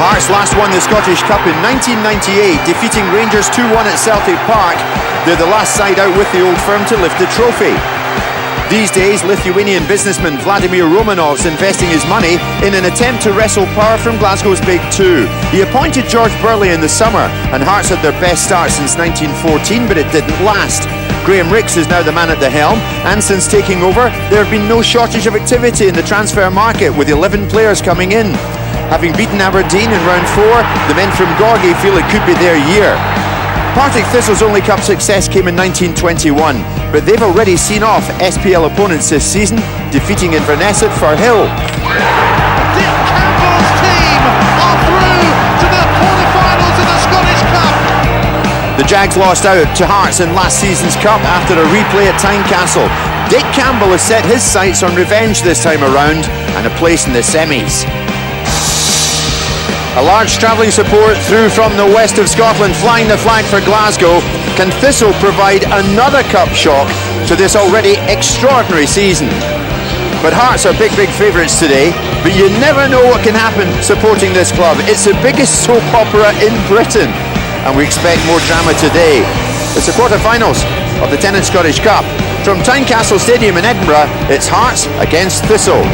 Hearts last won the Scottish Cup in 1998, defeating Rangers 2-1 at Celtic Park. They're the last side out with the Old Firm to lift the trophy. These days, Lithuanian businessman Vladimir Romanov's investing his money in an attempt to wrestle power from Glasgow's Big Two. He appointed George Burley in the summer, and Hearts had their best start since 1914, but it didn't last. Graham Rix is now the man at the helm, and since taking over, there have been no shortage of activity in the transfer market, with 11 players coming in. Having beaten Aberdeen in round 4, the men from Gorgie feel it could be their year. Partick Thistle's only cup success came in 1921, but they've already seen off SPL opponents this season, defeating Inverness at Firhill. Dick Campbell's team are through to the quarter-finals of the Scottish Cup. The Jags lost out to Hearts in last season's cup after a replay at Tynecastle. Dick Campbell has set his sights on revenge this time around and a place in the semis. A large travelling support through from the west of Scotland, flying the flag for Glasgow. Can Thistle provide another cup shock to this already extraordinary season? But Hearts are big favourites today, but you never know what can happen supporting this club. It's the biggest soap opera in Britain, and we expect more drama today. It's the quarter-finals of the Tennant Scottish Cup. From Tynecastle Stadium in Edinburgh, it's Hearts against Thistle.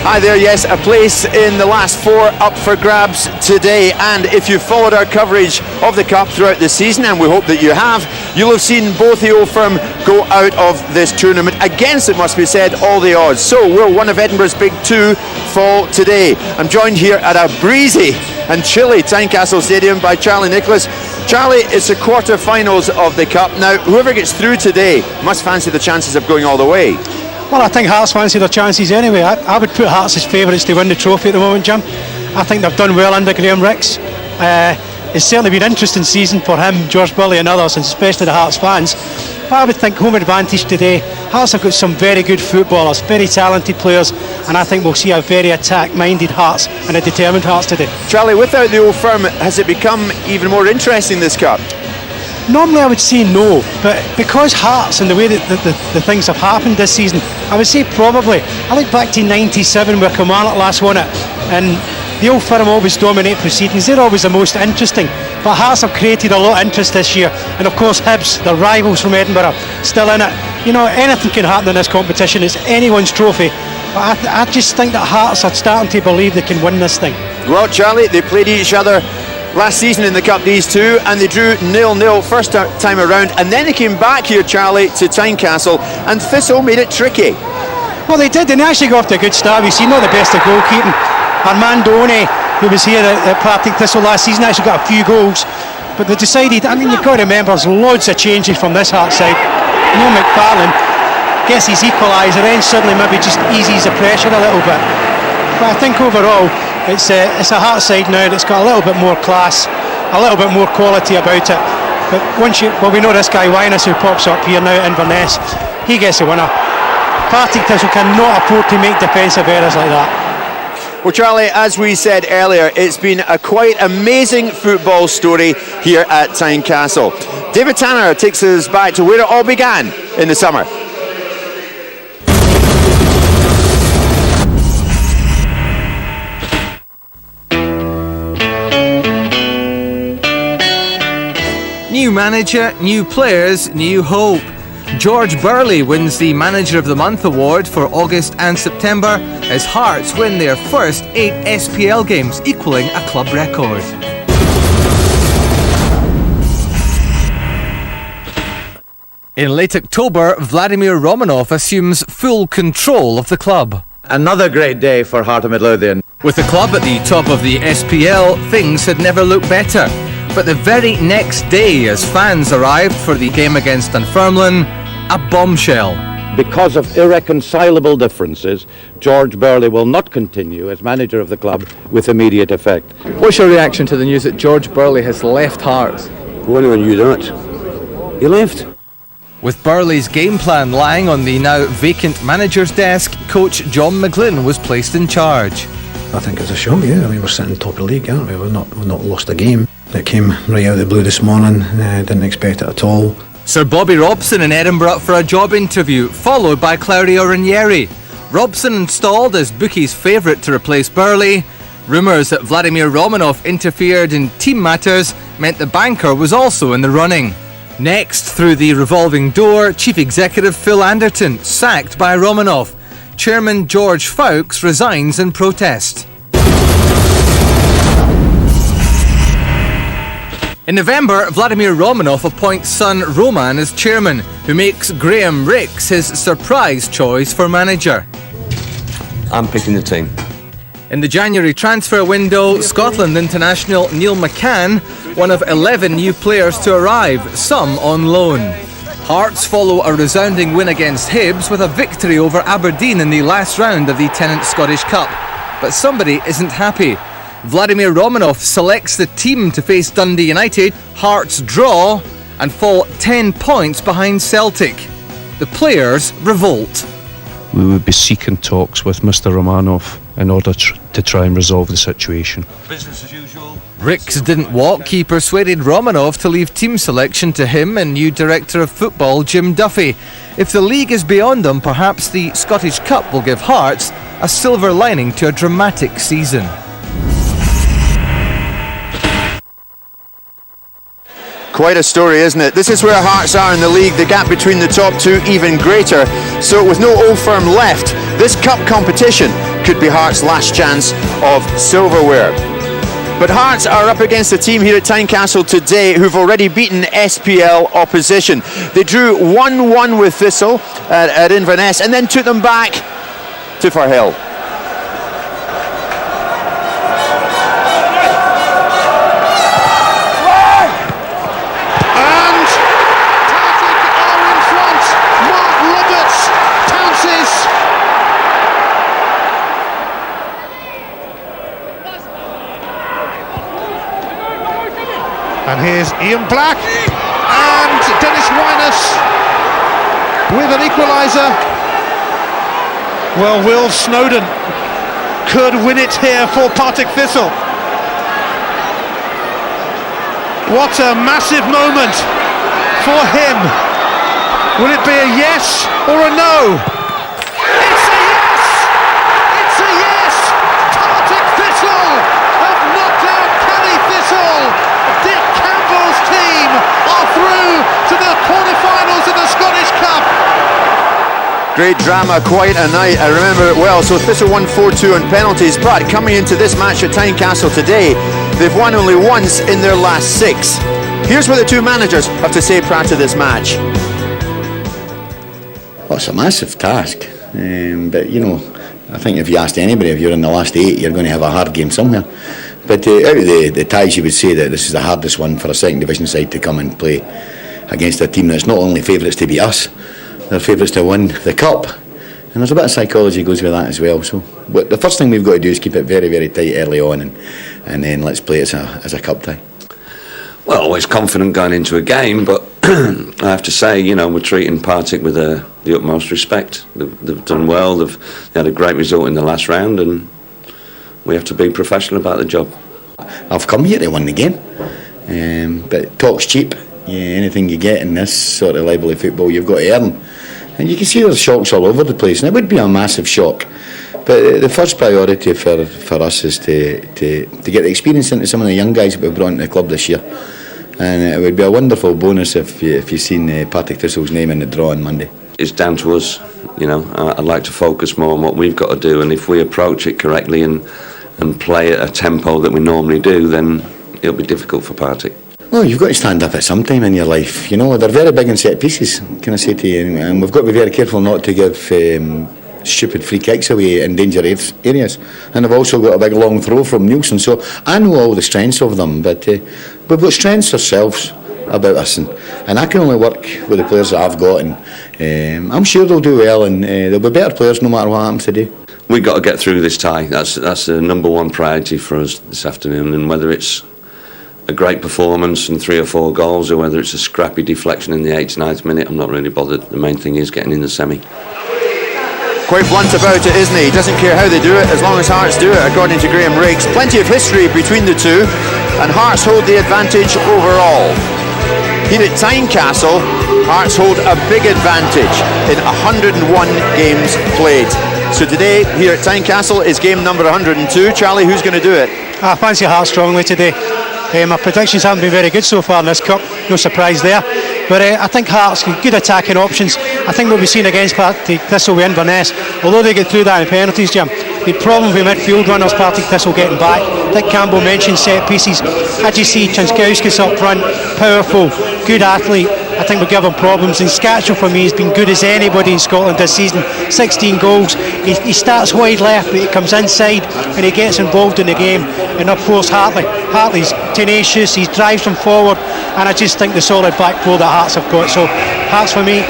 Hi there, yes, a place in the last 4 up for grabs today, and if you've followed our coverage of the Cup throughout the season, and we hope that you have, you'll have seen both the Old Firm go out of this tournament against, it must be said, all the odds. So will one of Edinburgh's Big Two fall today? I'm joined here at a breezy and chilly Tynecastle Stadium by Charlie Nicholas. Charlie, it's the quarter-finals of the Cup. Now, whoever gets through today must fancy the chances of going all the way. Well, I think Hearts fancy their chances anyway. I would put Hearts as favourites to win the trophy at the moment, Jim. I think they've done well under Graham Rix. It's certainly been an interesting season for him, George Burley and others, and especially the Hearts fans. But I would think home advantage today. Hearts have got some very good footballers, very talented players, and I think we'll see a very attack-minded Hearts and a determined Hearts today. Charlie, without the Old Firm, has it become even more interesting, this Cup? Normally I would say no, but because Hearts and the way that the things have happened this season, I would say probably. I look back to 97 where Kilmarnock last won it, and the Old Firm always dominate proceedings. They're always the most interesting, but Hearts have created a lot of interest this year, and of course Hibs, the rivals from Edinburgh, still in it. You know, anything can happen in this competition. It's anyone's trophy, but I just think that Hearts are starting to believe they can win this thing. Well, Charlie, they played each other last season in the Cup, these two, and they drew 0-0 first time around, and then they came back here, Charlie, to Tynecastle, and Thistle made it tricky. Well, they did, and they actually got off to a good start. We've seen not the best of goalkeeping. Armandone, who was here at Partick Thistle last season, actually got a few goals, but they decided, I mean, you've got to remember, there's loads of changes from this Hearts side. No McFarlane gets his equaliser, then suddenly maybe just eases the pressure a little bit. But I think overall, it's a Hearts side now that's got a little bit more class, a little bit more quality about it. But we know this guy Winus who pops up here now at Inverness, he gets the winner. Partick Thistle cannot afford to make defensive errors like that. Well, Charlie, as we said earlier, it's been a quite amazing football story here at Tynecastle. David Tanner takes us back to where it all began in the summer. New manager, new players, new hope. George Burley wins the Manager of the Month award for August and September as Hearts win their first 8 SPL games, equalling a club record. In late October, Vladimir Romanov assumes full control of the club. Another great day for Heart of Midlothian. With the club at the top of the SPL, things had never looked better. But the very next day, as fans arrived for the game against Dunfermline, a bombshell. Because of irreconcilable differences, George Burley will not continue as manager of the club with immediate effect. What's your reaction to the news that George Burley has left Hearts? Well, anyone knew that. He left. With Burley's game plan lying on the now vacant manager's desk, coach John McGlynn was placed in charge. I think it's a shock, yeah. I mean, we're sitting top of the league, aren't we? We've not lost a game. It came right out of the blue this morning. Didn't expect it at all. Sir Bobby Robson in Edinburgh for a job interview, followed by Claudio Ranieri. Robson installed as Bookie's favourite to replace Burley, Rumours that Vladimir Romanov interfered in team matters meant the banker was also in the running. Next, through the revolving door, Chief Executive Phil Anderton, sacked by Romanov. Chairman George Fowkes resigns in protest. In November, Vladimir Romanov appoints son Roman as chairman, who makes Graham Rix his surprise choice for manager. I'm picking the team. In the January transfer window, Scotland international Neil McCann, one of 11 new players to arrive, some on loan. Hearts follow a resounding win against Hibs with a victory over Aberdeen in the last round of the Tennent Scottish Cup. But somebody isn't happy. Vladimir Romanov selects the team to face Dundee United. Hearts draw and fall 10 points behind Celtic. The players revolt. We would be seeking talks with Mr. Romanov in order to try and resolve the situation. Business as usual. Rix didn't walk. He persuaded Romanov to leave team selection to him and new director of football Jim Duffy. If the league is beyond them, perhaps the Scottish Cup will give Hearts a silver lining to a dramatic season. Quite a story, isn't it? This is where Hearts are in the league, the gap between the top two even greater. So with no Old Firm left, this cup competition could be Hearts' last chance of silverware. But Hearts are up against a team here at Tynecastle today who've already beaten SPL opposition. They drew 1-1 with Thistle at Inverness and then took them back to Firhill. And here's Ian Black and Dennis Winus with an equaliser. Well, Will Snowden could win it here for Partick Thistle. What a massive moment for him. Will it be a yes or a no? It's a yes! It's a yes! Partick Thistle have knocked out Kelly Thistle. Dick Campbell's team are through to the quarterfinals of the Scottish Cup. Great drama, quite a night. I remember it well. So Thistle won 4-2 on penalties, but coming into this match at Tynecastle today, they've won only once in their last 6. Here's what the two managers have to say prior to this match. Well, it's a massive task, but you know, I think if you asked anybody, if you're in the last 8, you're going to have a hard game somewhere. But out of the ties, you would say that this is the hardest one for a second division side to come and play against a team that's not only favourites to beat us, they're favourites to win the cup. And there's a bit of psychology goes with that as well. So but the first thing we've got to do is keep it very, very tight early on, and then let's play it as a cup tie. Well, always confident going into a game, but I have to say, you know, we're treating Partick with the utmost respect. They've done well. They had a great result in the last round, and we have to be professional about the job. I've come here to win the game, but talk's cheap. Yeah, anything you get in this sort of level of football, you've got to earn. And you can see there's shocks all over the place, and it would be a massive shock. But the first priority for us is to get the experience into some of the young guys that we've brought into the club this year. And it would be a wonderful bonus if you've seen Partick Thistle's name in the draw on Monday. It's down to us, you know. I'd like to focus more on what we've got to do, and if we approach it correctly and play at a tempo that we normally do, then it'll be difficult for Partick. Well, you've got to stand up at some time in your life. You know, they're very big in set pieces, can I say to you, and we've got to be very careful not to give stupid free kicks away in danger areas. And they've also got a big long throw from Nielsen, so I know all the strengths of them, but we've got strengths ourselves about us, and I can only work with the players that I've got, and I'm sure they'll do well, and they'll be better players no matter what happens today. We've got to get through this tie. That's the number one priority for us this afternoon, and whether it's a great performance and 3 or 4 goals, or whether it's a scrappy deflection in the 89th minute, I'm not really bothered. The main thing is getting in the semi. Quite blunt about it, isn't he? He doesn't care how they do it, as long as Hearts do it, according to Graham Rakes. Plenty of history between the two, and Hearts hold the advantage overall. Here at Tynecastle, Hearts hold a big advantage in 101 games played. So today here at Tynecastle is game number 102. Charlie, who's going to do it? I fancy Hearts strongly today. My predictions haven't been very good so far in this cup, no surprise there. But I think Hearts got good attacking options. I think what we've seen against Partick Thistle with Inverness, although they get through that in penalties, Jim, the problem with midfield runners, Partick Thistle getting back. Dick Campbell mentioned set pieces. Had you see Chanskowskis up front, powerful, good athlete, I think will give him problems. And Scatchell for me has been good as anybody in Scotland this season. 16 goals. He starts wide left, but he comes inside and he gets involved in the game. And of course Hartley. Hartley's tenacious. He drives them forward, and I just think the solid back four that Hearts have got. So Hearts for me.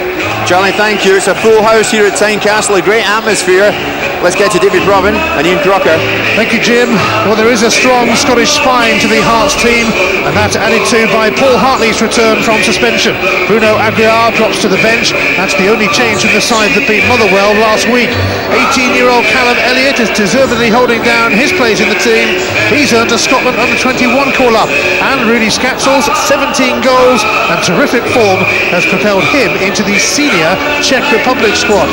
Charlie, thank you. It's a full house here at Tynecastle, a great atmosphere. Let's get to David Robin and Ian Crocker. Thank you, Jim. Well, there is a strong Scottish spine to the Hearts team, and that's added to by Paul Hartley's return from suspension. Bruno Aguiar drops to the bench. That's the only change from the side that beat Motherwell last week. 18-year-old Callum Elliott is deservedly holding down his place in the team. He's earned a Scotland under-21 call-up, and Rudy Scatzel's 17 goals and terrific form has propelled him into the senior Czech Republic squad.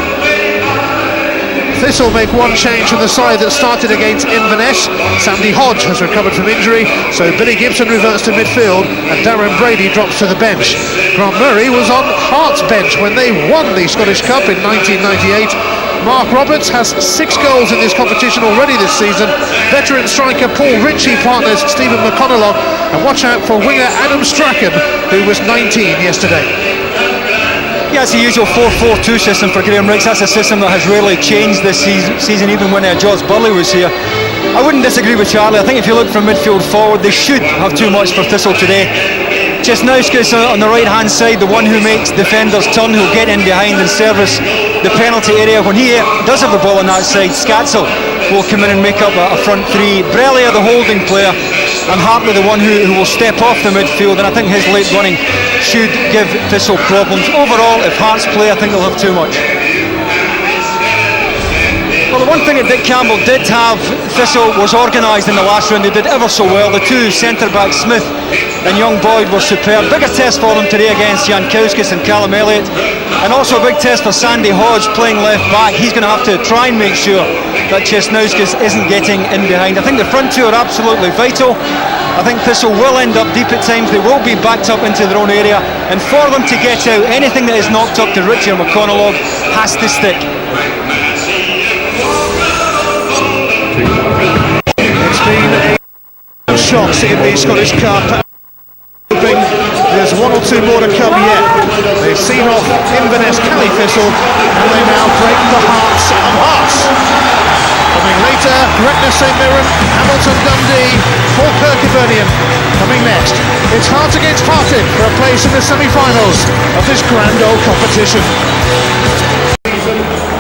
Thistle make one change from the side that started against Inverness. Sandy Hodge has recovered from injury, so Billy Gibson reverts to midfield and Darren Brady drops to the bench. Grant Murray was on Hearts' bench when they won the Scottish Cup in 1998. Mark Roberts has 6 goals in this competition already this season. Veteran striker Paul Ritchie partners Stephen McConnellock, and watch out for winger Adam Strachan, who was 19 yesterday. Yeah, it's the usual 4-4-2 system for Graham Riggs. That's a system that has rarely changed this season, even when George Burley was here. I wouldn't disagree with Charlie. I think if you look from midfield forward, they should have too much for Thistle today. Jesnowskis on the right hand side, the one who makes defenders turn, who'll get in behind and service the penalty area. When he does have the ball on that side, Scatzel will come in and make up a front three. Brelia the holding player, and Hartley the one who will step off the midfield, and I think his late running should give Thistle problems. Overall, if Hearts play, I think they'll have too much. Well, the one thing that Dick Campbell did have, Thistle was organised in the last round. They did ever so well. The two centre-backs, Smith and young Boyd, were superb. Bigger test for them today against Jankowskis and Callum Elliott, and also a big test for Sandy Hodge playing left back. He's going to have to try and make sure that Jesnowskis isn't getting in behind. I think the front two are absolutely vital. I think Thistle will end up deep at times. They will be backed up into their own area, and for them to get out, anything that is knocked up to Ritchie or McConnell has to stick. It's been a shocks in the Scottish Cup. There's one or two more to come yet. They've seen off Inverness, Cali Thistle, and they now break the hearts of Hearts. Coming later, Gretna St Mirren, Hamilton Dundee, Falkirk Hibernian. Coming next, it's Hearts against Partick for a place in the semi-finals of this grand old competition.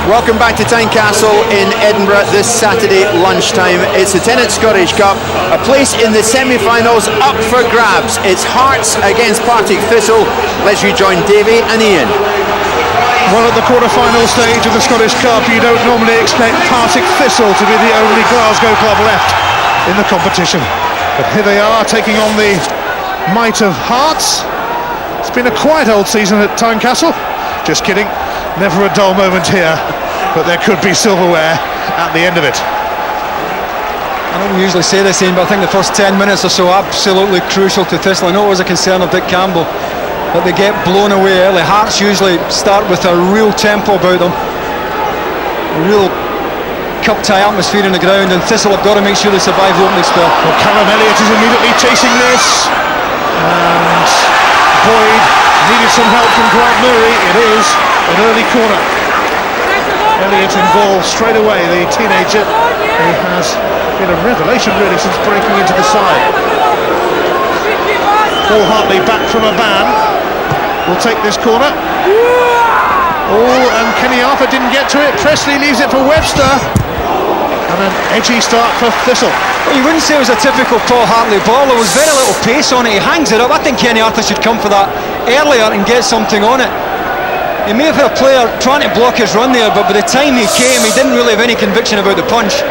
Welcome back to Tynecastle in Edinburgh this Saturday lunchtime. It's the Tennent Scottish Cup, a place in the semi-finals up for grabs. It's Hearts against Partick Thistle. Let's rejoin Davy and Ian. Well, at the quarter-final stage of the Scottish Cup, you don't normally expect Partick Thistle to be the only Glasgow club left in the competition. But here they are, taking on the might of Hearts. It's been a quiet old season at Tynecastle. Just kidding. Never a dull moment here, but there could be silverware at the end of it. I don't usually say this, Ian, but I think the first 10 minutes or so absolutely crucial to Thistle. I know it was a concern of Dick Campbell that they get blown away early. Hearts usually start with a real tempo about them, a real cup tie atmosphere in the ground, and Thistle have got to make sure they survive the opening spell. Well, Callum Elliott is immediately chasing this, and Boyd needed some help from Grant Murray. It is an early corner. Elliott involved straight away, the teenager who has been a revelation really since breaking into the side. Paul Hartley back from a ban will take this corner. Oh, and Kenny Arthur didn't get to it. Presley leaves it for Webster, and an edgy start for Thistle. Well, you wouldn't say it was a typical Paul Hartley ball. There was very little pace on it. He hangs it up. I think Kenny Arthur should come for that earlier and get something on it. He may have had a player trying to block his run there, but by the time he came, he didn't really have any conviction about the punch.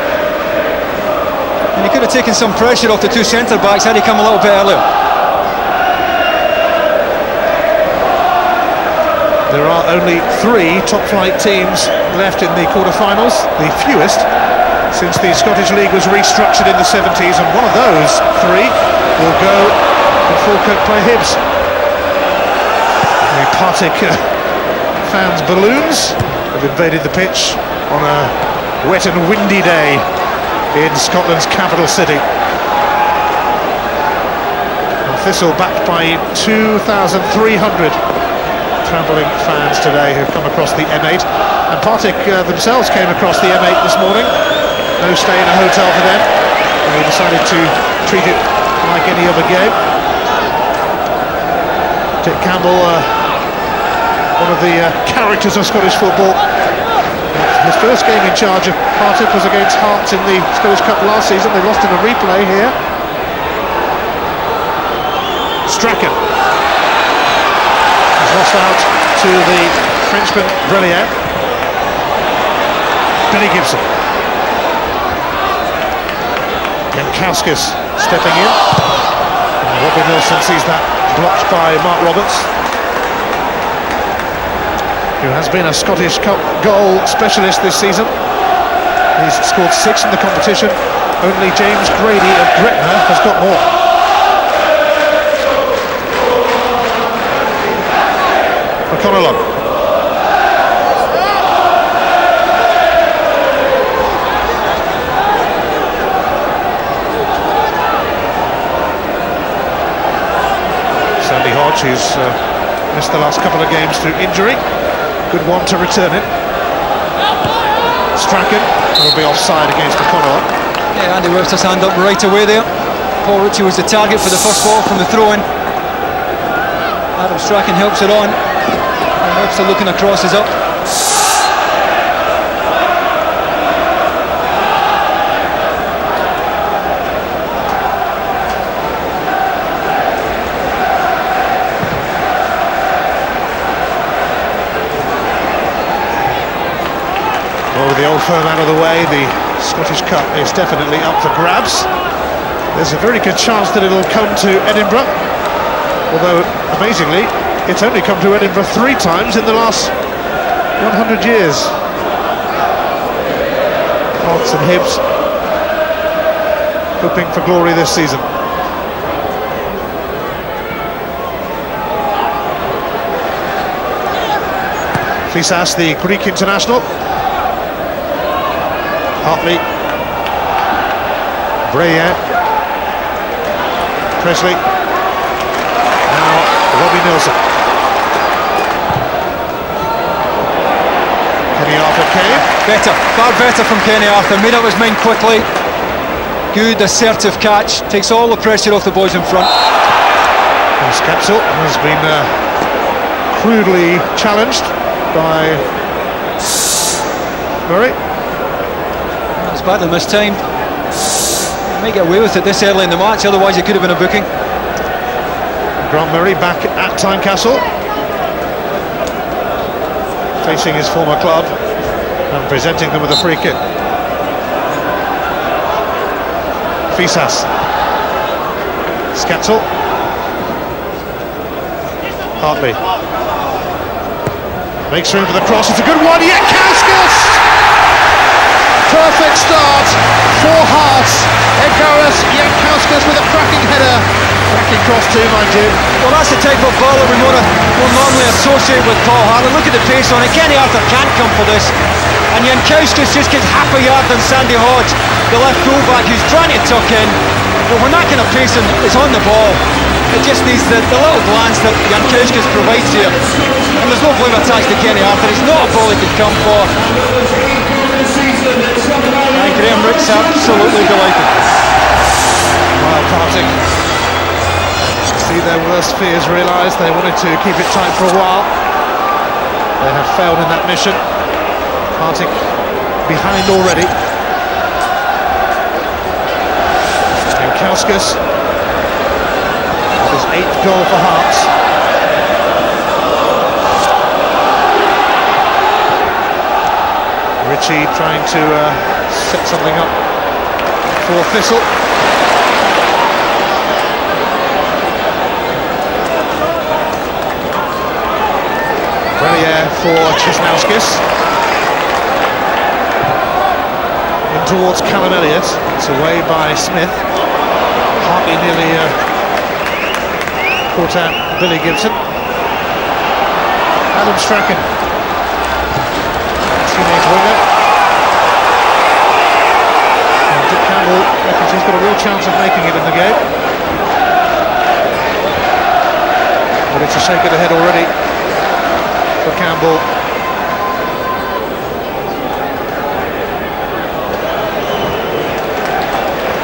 And he could have taken some pressure off the two centre-backs had he come a little bit earlier. There are only 3 top-flight teams left in the quarter-finals, the fewest since the Scottish League was restructured in the 70s, and one of those 3 will go and Falkirk play Hibs. The Partick fans' balloons have invaded the pitch on a wet and windy day in Scotland's capital city. Thistle backed by 2,300 travelling fans today who've come across the M8, and Partick themselves came across the M8 this morning. No stay in a hotel for them, and they decided to treat it like any other game. Dick Campbell, one of the characters of Scottish football. His first game in charge of Partick was against Hearts in the Scottish Cup last season. They lost in a replay here. Strachan has lost out to the Frenchman Brellier. Billy Gibson. Jankowskis stepping in. And Robbie Nilsson sees that blocked by Mark Roberts, who has been a Scottish Cup goal specialist this season. He's scored 6 in the competition. Only James Grady of Gretna has got more. McConnell. Sandy Hodge, who's missed the last couple of games through injury. Good one to return it. Strachan will be offside against McConnell. Yeah, Andy whips his hand up right away there. Paul Ritchie was the target for the first ball from the throw-in. Adam Strachan helps it on. And Webster looking across is up. Well, with the old firm out of the way, the Scottish Cup is definitely up for grabs. There's a very good chance that it'll come to Edinburgh, although amazingly it's only come to Edinburgh 3 times in the last 100 years. Hearts and Hibs hoping for glory this season. Fisas, the Greek international. Hartley, Breyer, Presley, now Robbie Nilsson. Kenny Arthur came. Far better from Kenny Arthur, made up his mind quickly. Good assertive catch, takes all the pressure off the boys in front. And Scapsel has been crudely challenged by Murray. It's badly mistimed. He may get away with it this early in the match, otherwise it could have been a booking. Grant Murray back at Tynecastle, facing his former club and presenting them with a free kick. Fisas. Scatzel. Hartley. Makes room for the cross, it's a good one, Jankowskis! Perfect start for Hearts. Edgaras Jankowskis with a cracking header. Cracking cross too, mind you. Well, that's the type of ball that we will normally associate with Paul Hartley. Look at the pace on it. Kenny Arthur can't come for this. And Jankowskis just gets half a yard than Sandy Hodge, the left fullback, who's trying to tuck in. But when that kind of pacing is on the ball, it just needs the little glance that Jankowskis provides here. And there's no blame attached to Kenny Arthur. It's not a ball he could come for. And Graham Rick's absolutely delighted. Well, Partick, you see their worst fears realised. They wanted to keep it tight for a while. They have failed in that mission. Partick behind already. Jankowskis with his 8th goal for Hearts. Ritchie trying to set something up for Thistle. Brilliant for Cisnauskas. In towards Callum Elliott. It's away by Smith. Hartley nearly caught out Billy Gibson. Adam Strachan. Teenage winger. And Dick Campbell reckons he's got a real chance of making it in the game. But it's a shake of the head already for Campbell.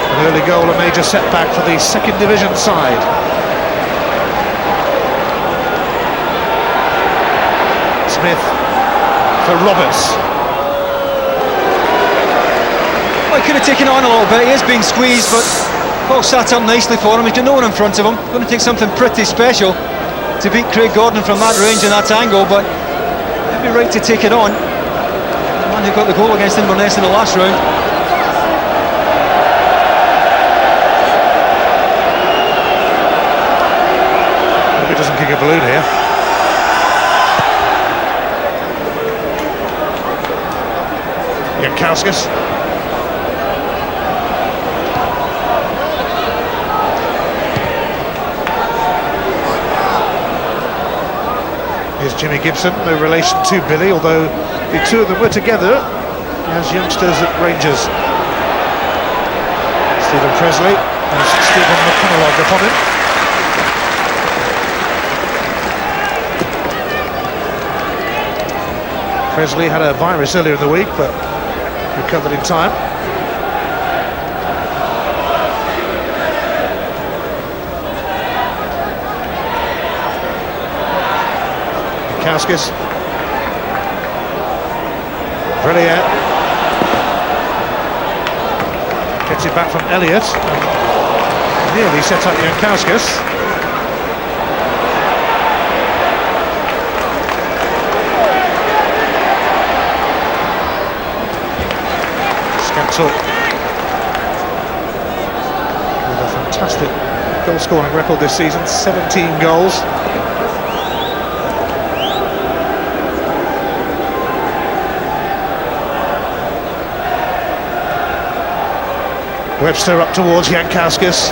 An early goal, a major setback for the second division side. Smith for Roberts. Well, he could have taken on a little bit. He is being squeezed, but ball sat up nicely for him. He's got no one in front of him. Going to take something pretty special to beat Craig Gordon from that range and that angle, but he'd be right to take it on. The man who got the goal against Inverness in the last round. Hope he doesn't kick a balloon here. Jankauskas. Here's Jimmy Gibson, no relation to Billy, although the two of them were together as youngsters at Rangers. Stephen Presley and Stephen McConnell upon him. Presley had a virus earlier in the week, but recovered in time. Kauskas. Brilliant. Gets it back from Elliott. Nearly set up Jankauskas. Scatzel with a fantastic goal scoring record this season, 17 goals. Webster up towards Jankauskas.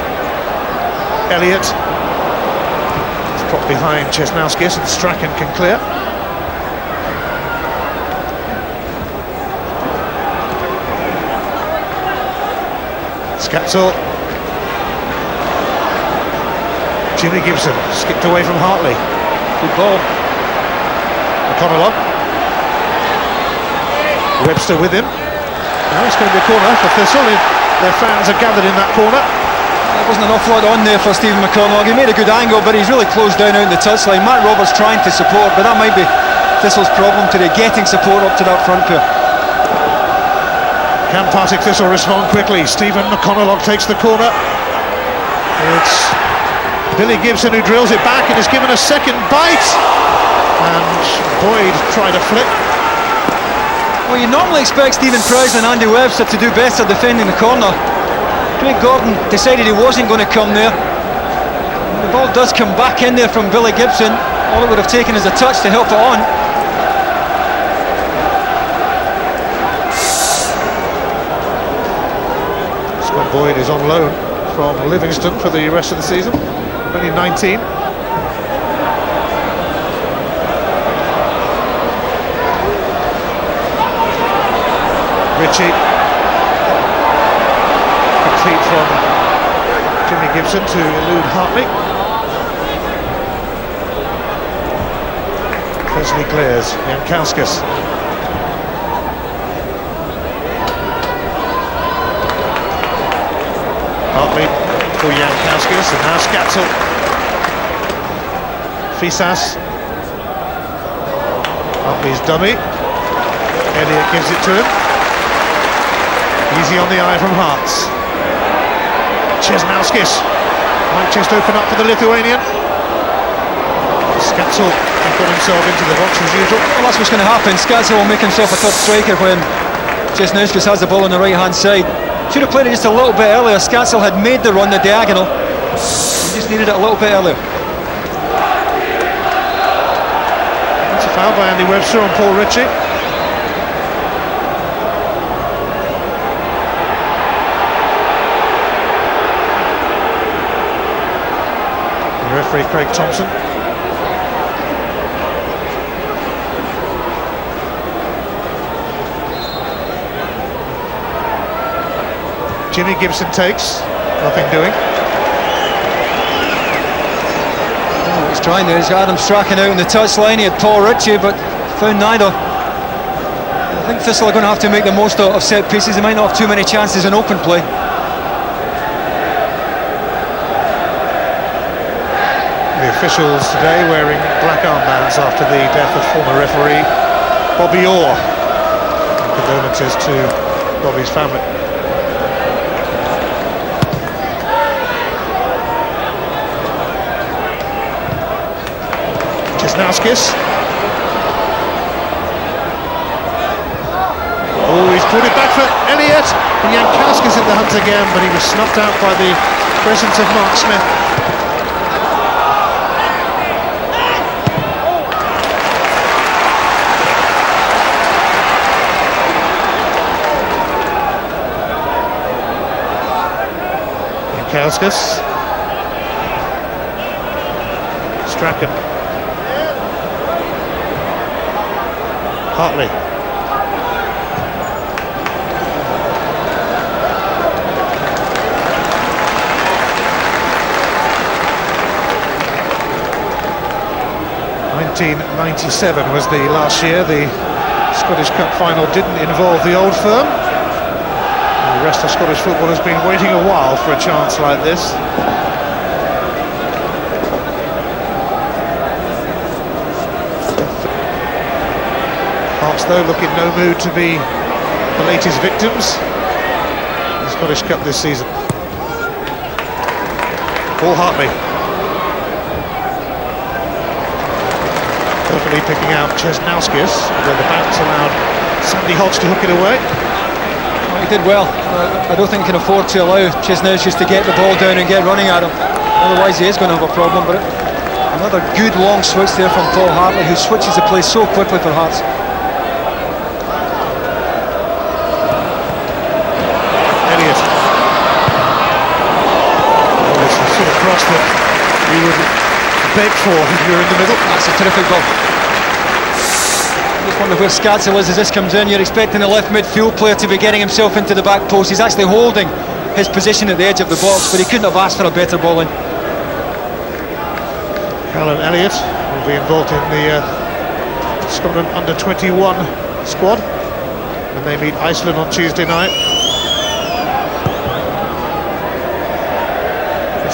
Elliott is dropped behind Cisnauskas and Strachan can clear. Scatzel. Jimmy Gibson skipped away from Hartley. Good ball. McConnell. Webster with him. Now it's going to be a corner for Thistle. Their fans are gathered in that corner. There wasn't an awful lot on there for Stephen McConnell. He made a good angle, but he's really closed down out in the touchline. Matt Roberts trying to support, but that might be Thistle's problem today, getting support up to that front pair. Can Partick Thistle respond quickly? Stephen McConnell takes the corner. It's Billy Gibson who drills it back and is given a second bite. And Boyd tried a flick. Well, you normally expect Stephen Presley and Andy Webster to do better defending the corner. Craig Gordon decided he wasn't going to come there. The ball does come back in there from Billy Gibson. All it would have taken is a touch to help it on. Scott Boyd is on loan from Livingston for the rest of the season. Only 19. Ritchie. Good feet from Jimmy Gibson to elude Hartley. Presley clears. Jankauskas. Hartley for Jankauskas, and now Scatzel. Fisas. Hartley's dummy. Elliott gives it to him. Easy on the eye from Hearts. Cisnauskas might just open up for the Lithuanian. Scatzel got himself into the box as usual. Well, that's what's going to happen. Scatzel will make himself a third striker when Cisnauskas has the ball on the right hand side. Should have played it just a little bit earlier. Scatzel had made the run, the diagonal. He just needed it a little bit earlier. That's a foul by Andy Webster on Paul Ritchie. The referee Craig Thompson. Jimmy Gibson takes, nothing doing. Oh, he's trying there, he's got Adam Strachan out on the touchline. He had Paul Ritchie, but found neither. I think Thistle are going to have to make the most of set pieces. They might not have too many chances in open play. The officials today wearing black armbands after the death of former referee Bobby Orr. Condolences to Bobby's family. Jesnauskis. Oh, he's put it back for Elliott. And Jankowski's in the hunt again, but he was snuffed out by the presence of Mark Smith. Jankowskis. Strachan. Hartley. (1997) was the last year the Scottish Cup final didn't involve the Old Firm. The rest of Scottish football has been waiting a while for a chance like this. Hearts, though, look in no mood to be the latest victims in the Scottish Cup this season. Paul Hartley. Perfectly picking out Jesnauskis, although the bounce allowed Sandy Hodge to hook it away. Well, he did well. I don't think he can afford to allow Jesnauskis to get the ball down and get running at him. Otherwise he is going to have a problem. But another good long switch there from Paul Hartley, who switches the play so quickly for Hearts. Cross that you would beg for if you're in the middle. That's a terrific ball. I just wonder where Scatzel is as this comes in. You're expecting the left midfield player to be getting himself into the back post. He's actually holding his position at the edge of the box, but he couldn't have asked for a better ball in. Callum Elliott will be involved in the Scotland under-21 squad when they meet Iceland on Tuesday night.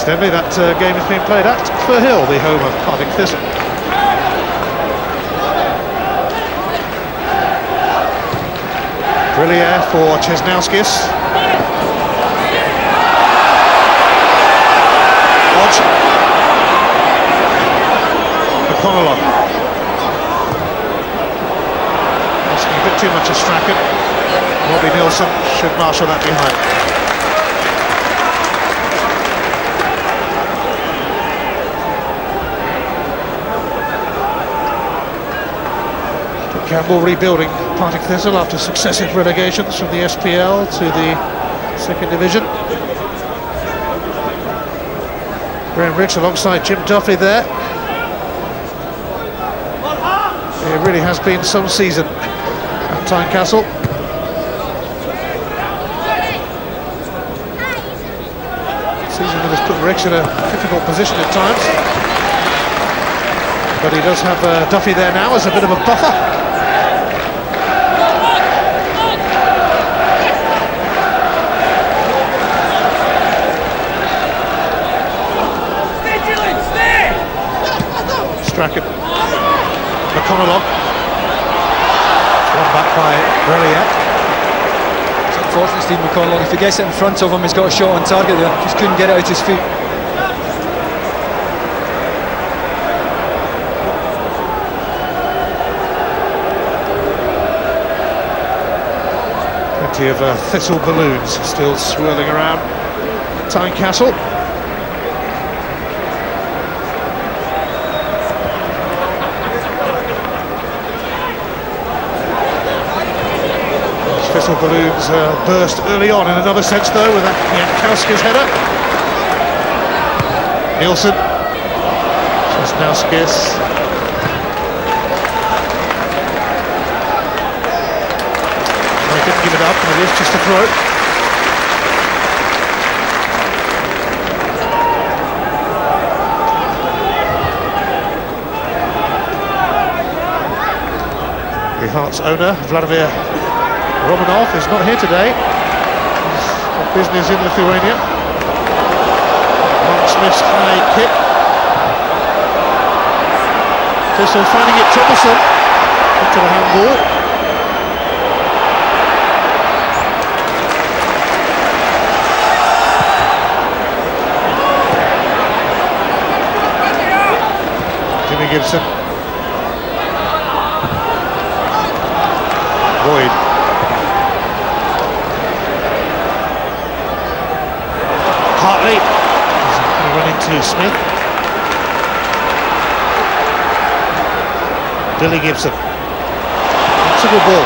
Incidentally, that game is being played at Firhill, the home of Partick Thistle. Brillier for Jesnauskis. Hodge. McConnell. Asking a bit too much of Strachan. Robbie Nilsson should marshal that behind. Campbell rebuilding Partick Thistle after successive relegations from the SPL to the second division. Graham Rich alongside Jim Duffy there. It really has been some season at Tynecastle. Season that has put Rich in a difficult position at times. But he does have Duffy there now as a bit of a buffer. Strachan. McConnell. One back by Brilliant. It's unfortunate, Steve McConnell. If he gets it in front of him, he's got a shot on target there. Just couldn't get it out his feet. Plenty of Thistle balloons still swirling around Tynecastle. Thistle balloons burst early on in another sense though with that Jankowski's header. Nielsen. Chesnauskis. He didn't give it up, and it is just a throw. The Hearts owner, Vladimir Romanov, is not here today. He's got business in Lithuania. Mark Smith's high kick. Thistle finding it troublesome. Into the handball. Jimmy Gibson. Boyd. Hartley. Run into Smith. Billy Gibson. That's a good ball.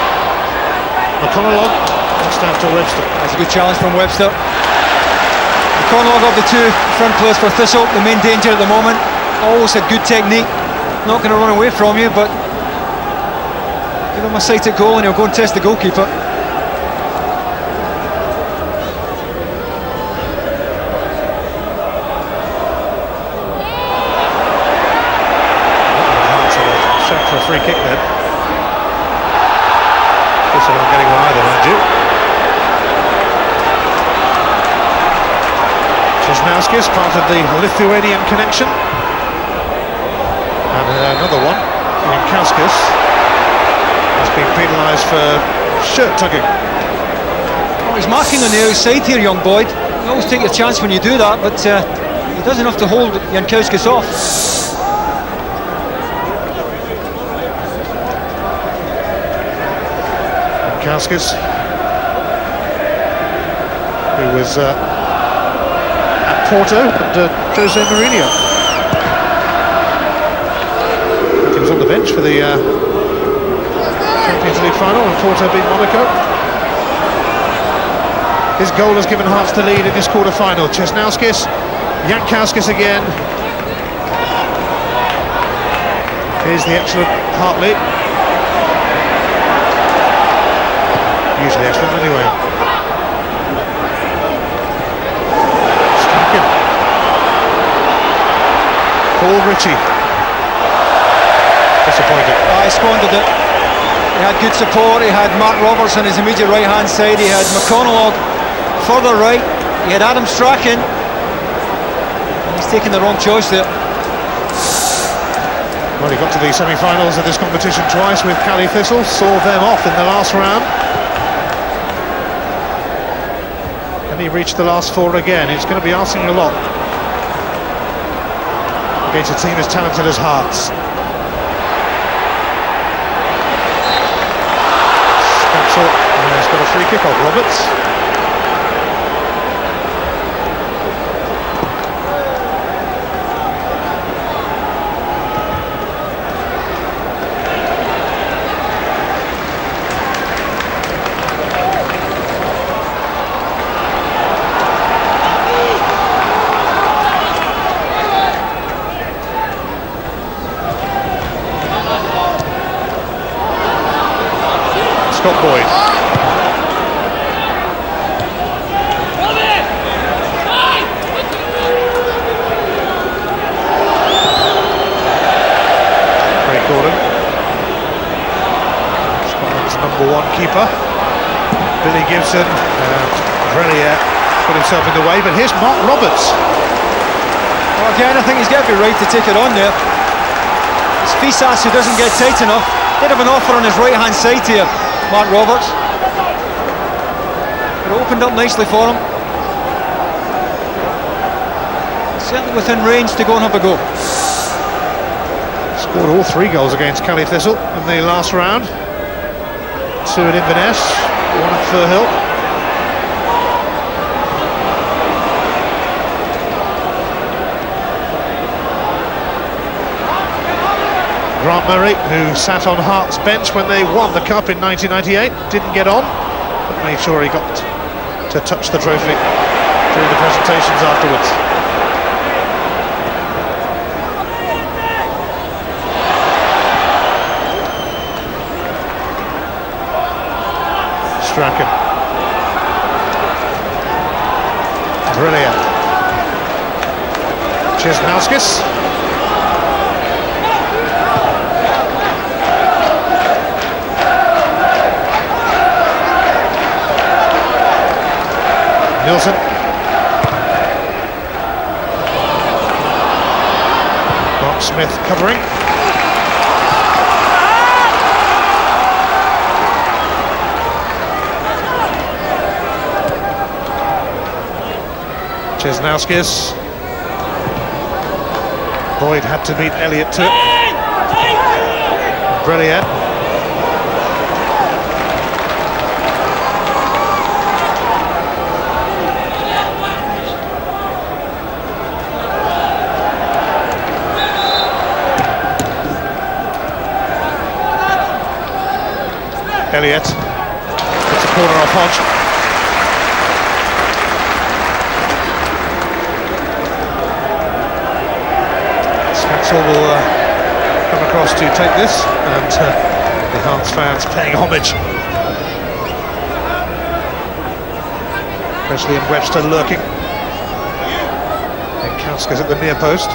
McConnell just after Webster. That's a good challenge from Webster. McConnell of the two front players for Thistle, the main danger at the moment. Always had good technique. Not going to run away from you, but give him a sight at goal and he'll go and test the goalkeeper. Shot for a free kick then. Thistle not getting one either, mind you. Chesnauskis, part of the Lithuanian connection. And another one, Jankowskis, has been penalised for shirt tugging. Oh, he's marking on the outside here, young Boyd. You always take your chance when you do that, but he does enough to hold Jankowskis off. Jankowskis, who was at Porto under Jose Mourinho. He was on the bench for the Champions League final and Porto beat Monaco. His goal has given Hearts the lead in this quarter-final. Chesnauskis, Jankowskis again. Here's the excellent Hartley. Usually excellent anyway. Striking. Paul Ritchie. Disappointed. He squandered it. He had good support. He had Mark Roberts on his immediate right-hand side. He had McConnell further right. He had Adam Strachan. He's taken the wrong choice there. Well, he got to the semi-finals of this competition twice with Cali Thistle. Saw them off in the last round. And he reached the last four again. It's going to be asking a lot against a team as talented as Hearts. He's got a free kick off Roberts. Scott Boyd. Scotland's number one keeper, Billy Gibson, and Vrelier put himself in the way, but here's Mark Roberts. Well, again, I think he's got to be right to take it on there. It's Fisas who doesn't get tight enough. Bit of an offer on his right-hand side here, Mark Roberts. It opened up nicely for him. Certainly within range to go and have a go. Scored all three goals against Cali Thistle in the last round. Two at Inverness, one at Firhill. Grant Murray, who sat on Hearts' bench when they won the Cup in 1998, didn't get on, but made sure he got to touch the trophy during the presentations afterwards. Strachan. Brilliant. Chesnauskis. Nilsson. Mark Smith covering. Chesnauskis. Boyd had to beat Elliott to it. Brilliant. Elliott puts a corner off Hodge. Thistle will come across to take this, and the Hearts fans paying homage. Presley and Webster lurking. And Kauskas at the near post.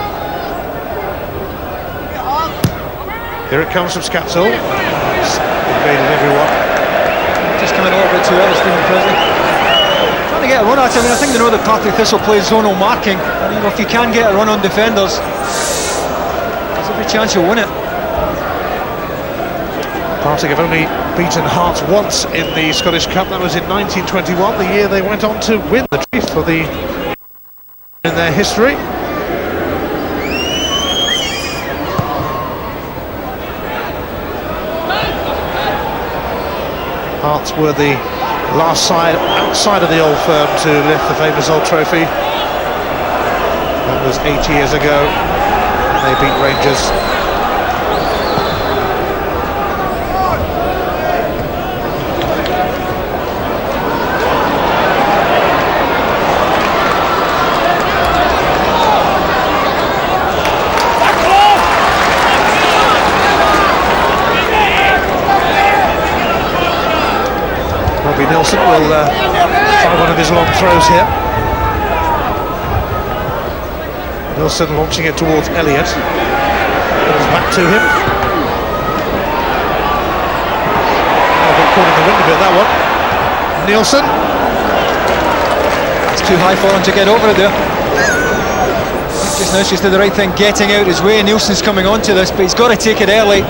Here it comes from Scatzel. Invaded everyone. Just coming a little bit too early, Stephen Presley. Trying to get a run at it. I mean, I think they know that Partick Thistle plays zonal marking. And, you know, if you can get a run on defenders, there's every chance you'll win it. Partick have only beaten Hearts once in the Scottish Cup. That was in 1921, the year they went on to win the trophy for the in their history. Hearts were the last side outside of the Old Firm to lift the famous Old Trophy. That was 8 years ago. They beat Rangers. Nilsson will try one of his long throws here. Nilsson launching it towards Elliott. Comes back to him. Oh, got caught in the wind a bit, that one. Nilsson. It's too high for him to get over it there. Just now she's did the right thing, getting out his way. Nilsson's coming onto this, but he's got to take it early.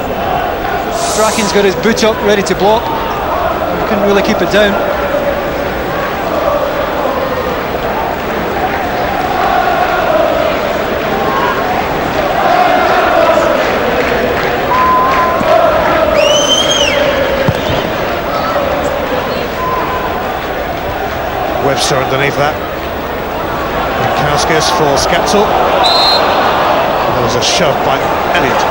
Strachan's got his boot up, ready to block. Couldn't really keep it down. Webster underneath that. And Kauskas for Scatzel. There was a shove by Elliott.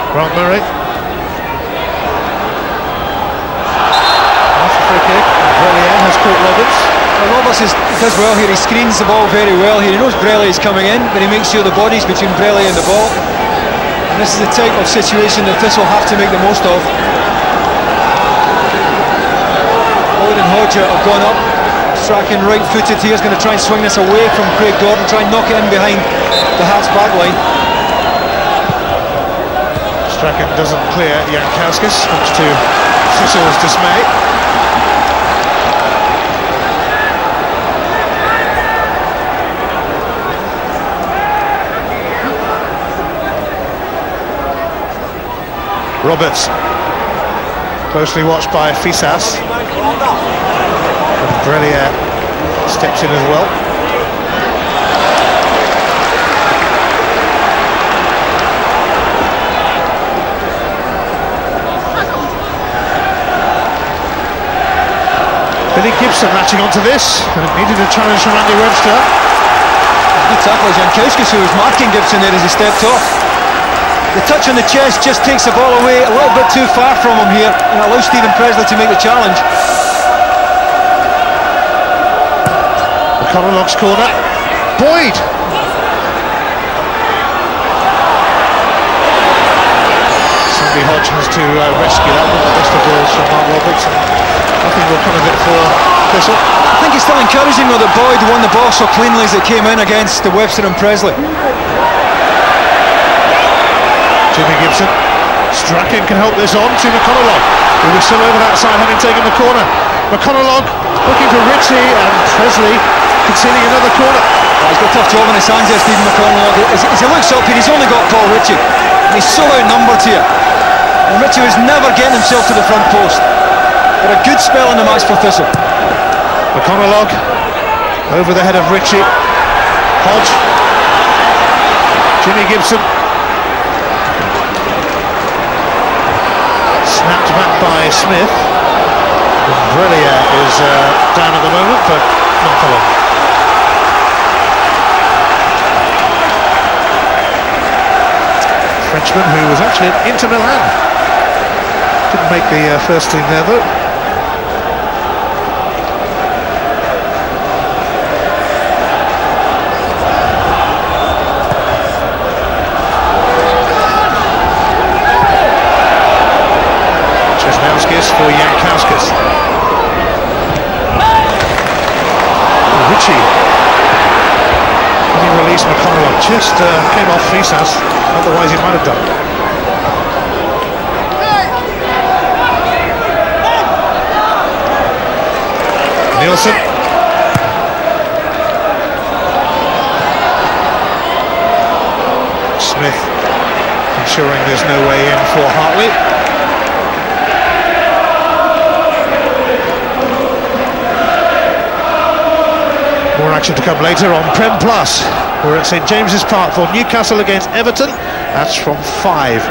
Grant Murray. That's a free kick. Brellier has caught Roberts. Well, Roberts does well here. He screens the ball very well here. He knows Brellier is coming in, but he makes sure the body's between Brellier and the ball. And this is the type of situation that Thistle have to make the most of. Boyd and Hodger have gone up. Strachan right-footed here is going to try and swing this away from Craig Gordon, try and knock it in behind the Hearts back line. Strachan doesn't clear Jankowskis, much to Thistle's dismay. Roberts, closely watched by Fisas. And Brellier steps in as well. Billy Gibson latching onto this, and it needed a challenge from Andy Webster. Good tackle, Jankowskis, who was marking Gibson there as he stepped off. The touch on the chest just takes the ball away a little bit too far from him here, and allows Stephen Presley to make the challenge. McConaughey's corner. Boyd! Sandy Hodge has to rescue that with the best of balls from Mark Roberts. Nothing will come of it for Thistle. I think it's still encouraging though that Boyd won the ball so cleanly as it came in against the Webster and Presley. Jimmy Gibson. Strachan can help this on to McConaughey, who was still over that side having taken the corner. McConaughey looking for Ritchie, and Presley conceding another corner. He's got a tough job in his hands here, Stephen McConaughey. As he looks up here, he's only got Paul Ritchie, and he's so outnumbered here. And Ritchie was never getting himself to the front post. But a good spell in the match for Thistle. McConaughey over the head of Ritchie. Hodge. Jimmy Gibson. Snapped back by Smith. Brelia is down at the moment, but not for long. Frenchman who was actually at Inter Milan. Didn't make the first team there though. For Jankowskis. Ritchie. When he released McConaughey, just came off Fisas, otherwise he might have done. Nielsen. Smith ensuring there's no way in for Hartley. More action to come later on Prem Plus. We're at St James's Park for Newcastle against Everton. That's from 5.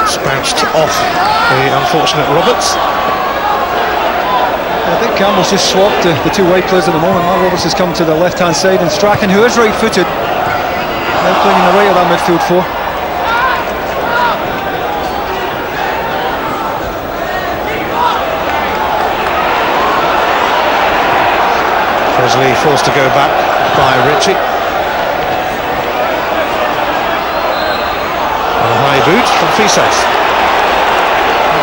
It's bounced off the unfortunate Roberts. I think Campbell's just swapped the two wide players at the moment. Mark Roberts has come to the left-hand side, and Strachan, who is right-footed, now playing in the right of that midfield 4. Presley forced to go back by Ritchie. And a high boot from Fisas.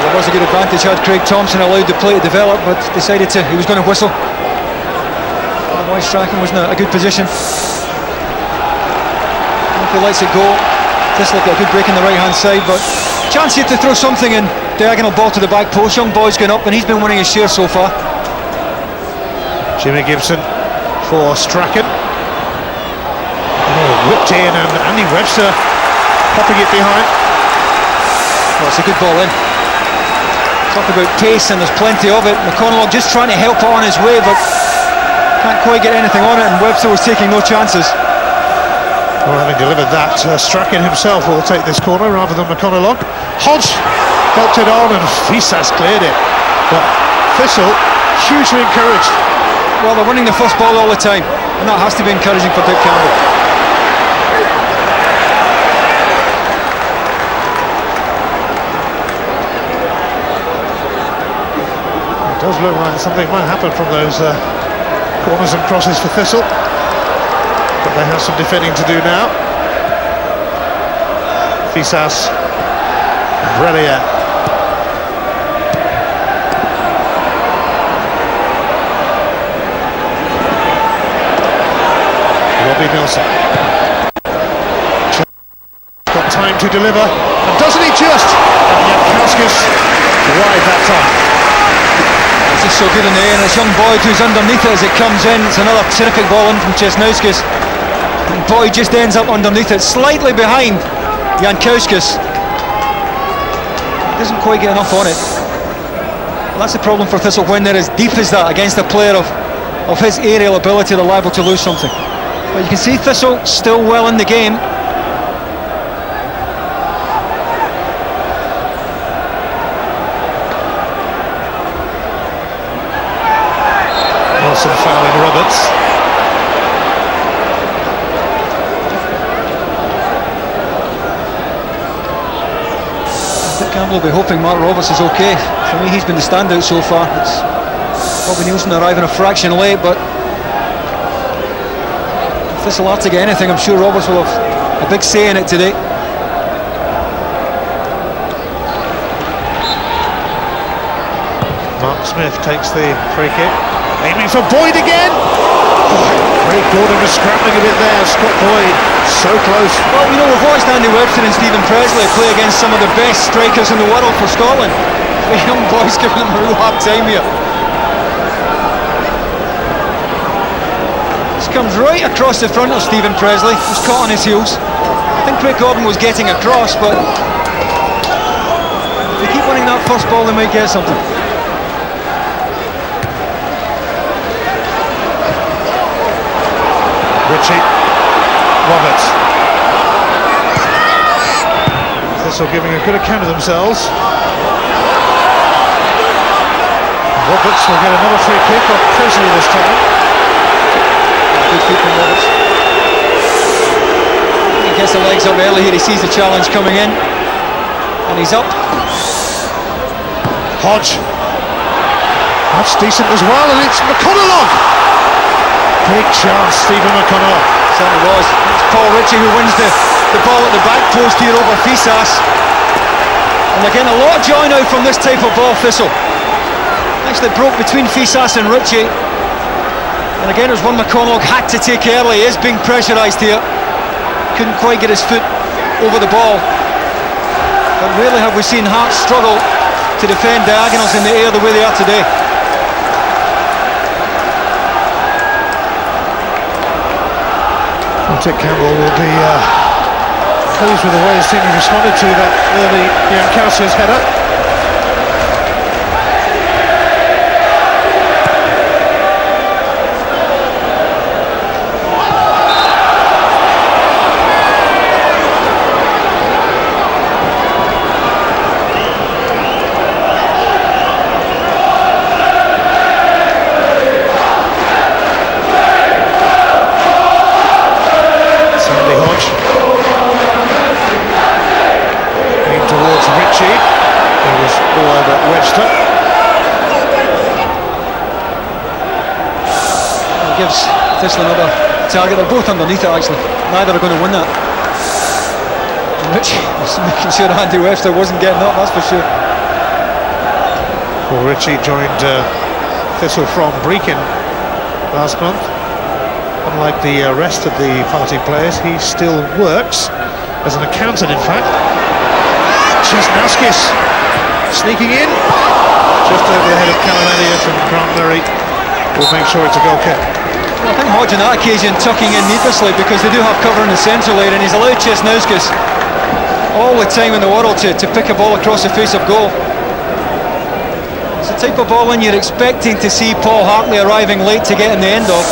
There was a good advantage had Craig Thompson allowed the play to develop, but decided he was going to whistle. Otherwise Strachan was in a good position. If he lets it go, Thistle got a good break on the right hand side, but chance here to throw something in. Diagonal ball to the back post. Young Boyd's going up and he's been winning his share so far. Jimmy Gibson for Strachan. Oh, whipped in, and Andy Webster popping it behind. Well, it's a good ball in. Talk about pace, and there's plenty of it. McConaughey just trying to help it on his way, but can't quite get anything on it, and Webster was taking no chances. Well, having delivered that, Strachan himself will take this corner rather than McConaughey. Hodge helped it on, and Fisas cleared it. But Thistle hugely encouraged. Well, they're winning the first ball all the time, and that has to be encouraging for Dick Campbell. It does look like something might happen from those corners and crosses for Thistle, but they have some defending to do now. Fisas, Brelia. Robbie Nelson. Got time to deliver, and doesn't he just? And Jankowskis wide that time. It's just so good in the air, and it's young Boyd who's underneath it as it comes in. It's another terrific ball in from Chesnowskis. And Boyd just ends up underneath it, slightly behind Jankowskis. Doesn't quite get enough on it. Well, that's the problem for Thistle when they're as deep as that against a player of of his aerial ability, they're liable to lose something. But you can see Thistle still well in the game. Wilson fouling Roberts. Campbell will be hoping Mark Roberts is okay. For me, he's been the standout so far. It's Bobby Nielsen arriving a fraction late, but if Thistle are to get anything, I'm sure Roberts will have a big say in it today. Mark Smith takes the free kick, aiming for Boyd again. Craig Gordon was scrambling a bit there. Scott Boyd so close. Well, you know, we've watched Andy Webster and Stephen Presley play against some of the best strikers in the world for Scotland. The young boys giving them a real hard time here. This comes right across the front of Stephen Presley, who's caught on his heels. I think Craig Gordon was getting across, but if they keep winning that first ball, they might get something. Ritchie, Roberts. Thistle giving a good account of themselves. Roberts will get another free kick off Presley this time. Good feet from Roberts. He gets the legs up early here, he sees the challenge coming in. And he's up. Hodge. That's decent as well, and it's McConnell. Big chance, Stephen McConnell. Certainly was. It's Paul Ritchie who wins the ball at the back post here over Fisas. And they're getting a lot of joy now from this type of ball, Thistle. Actually broke between Fisas and Ritchie. And again, it was one McConnell had to take early. He is being pressurised here. Couldn't quite get his foot over the ball. But rarely have we seen Hearts struggle to defend diagonals in the air the way they are today. Partick Campbell will be pleased with the way his team has responded to that early Yankausia's header. Gives Thistle another target. They're both underneath it actually. Neither are going to win that. And Ritchie was making sure Andy Webster wasn't getting up, that's for sure. Well, Ritchie joined Thistle from Brechin last month. Unlike the rest of the party players, he still works as an accountant, in fact. Chesnauskis sneaking in just over the head of Callum Elliott, and Grant Murray will make sure it's a goal kick. Well, I think Hodge on that occasion tucking in needlessly because they do have cover in the central area, and he's allowed Chesnauskis all the time in the world to pick a ball across the face of goal. It's the type of ball when you're expecting to see Paul Hartley arriving late to get in the end of.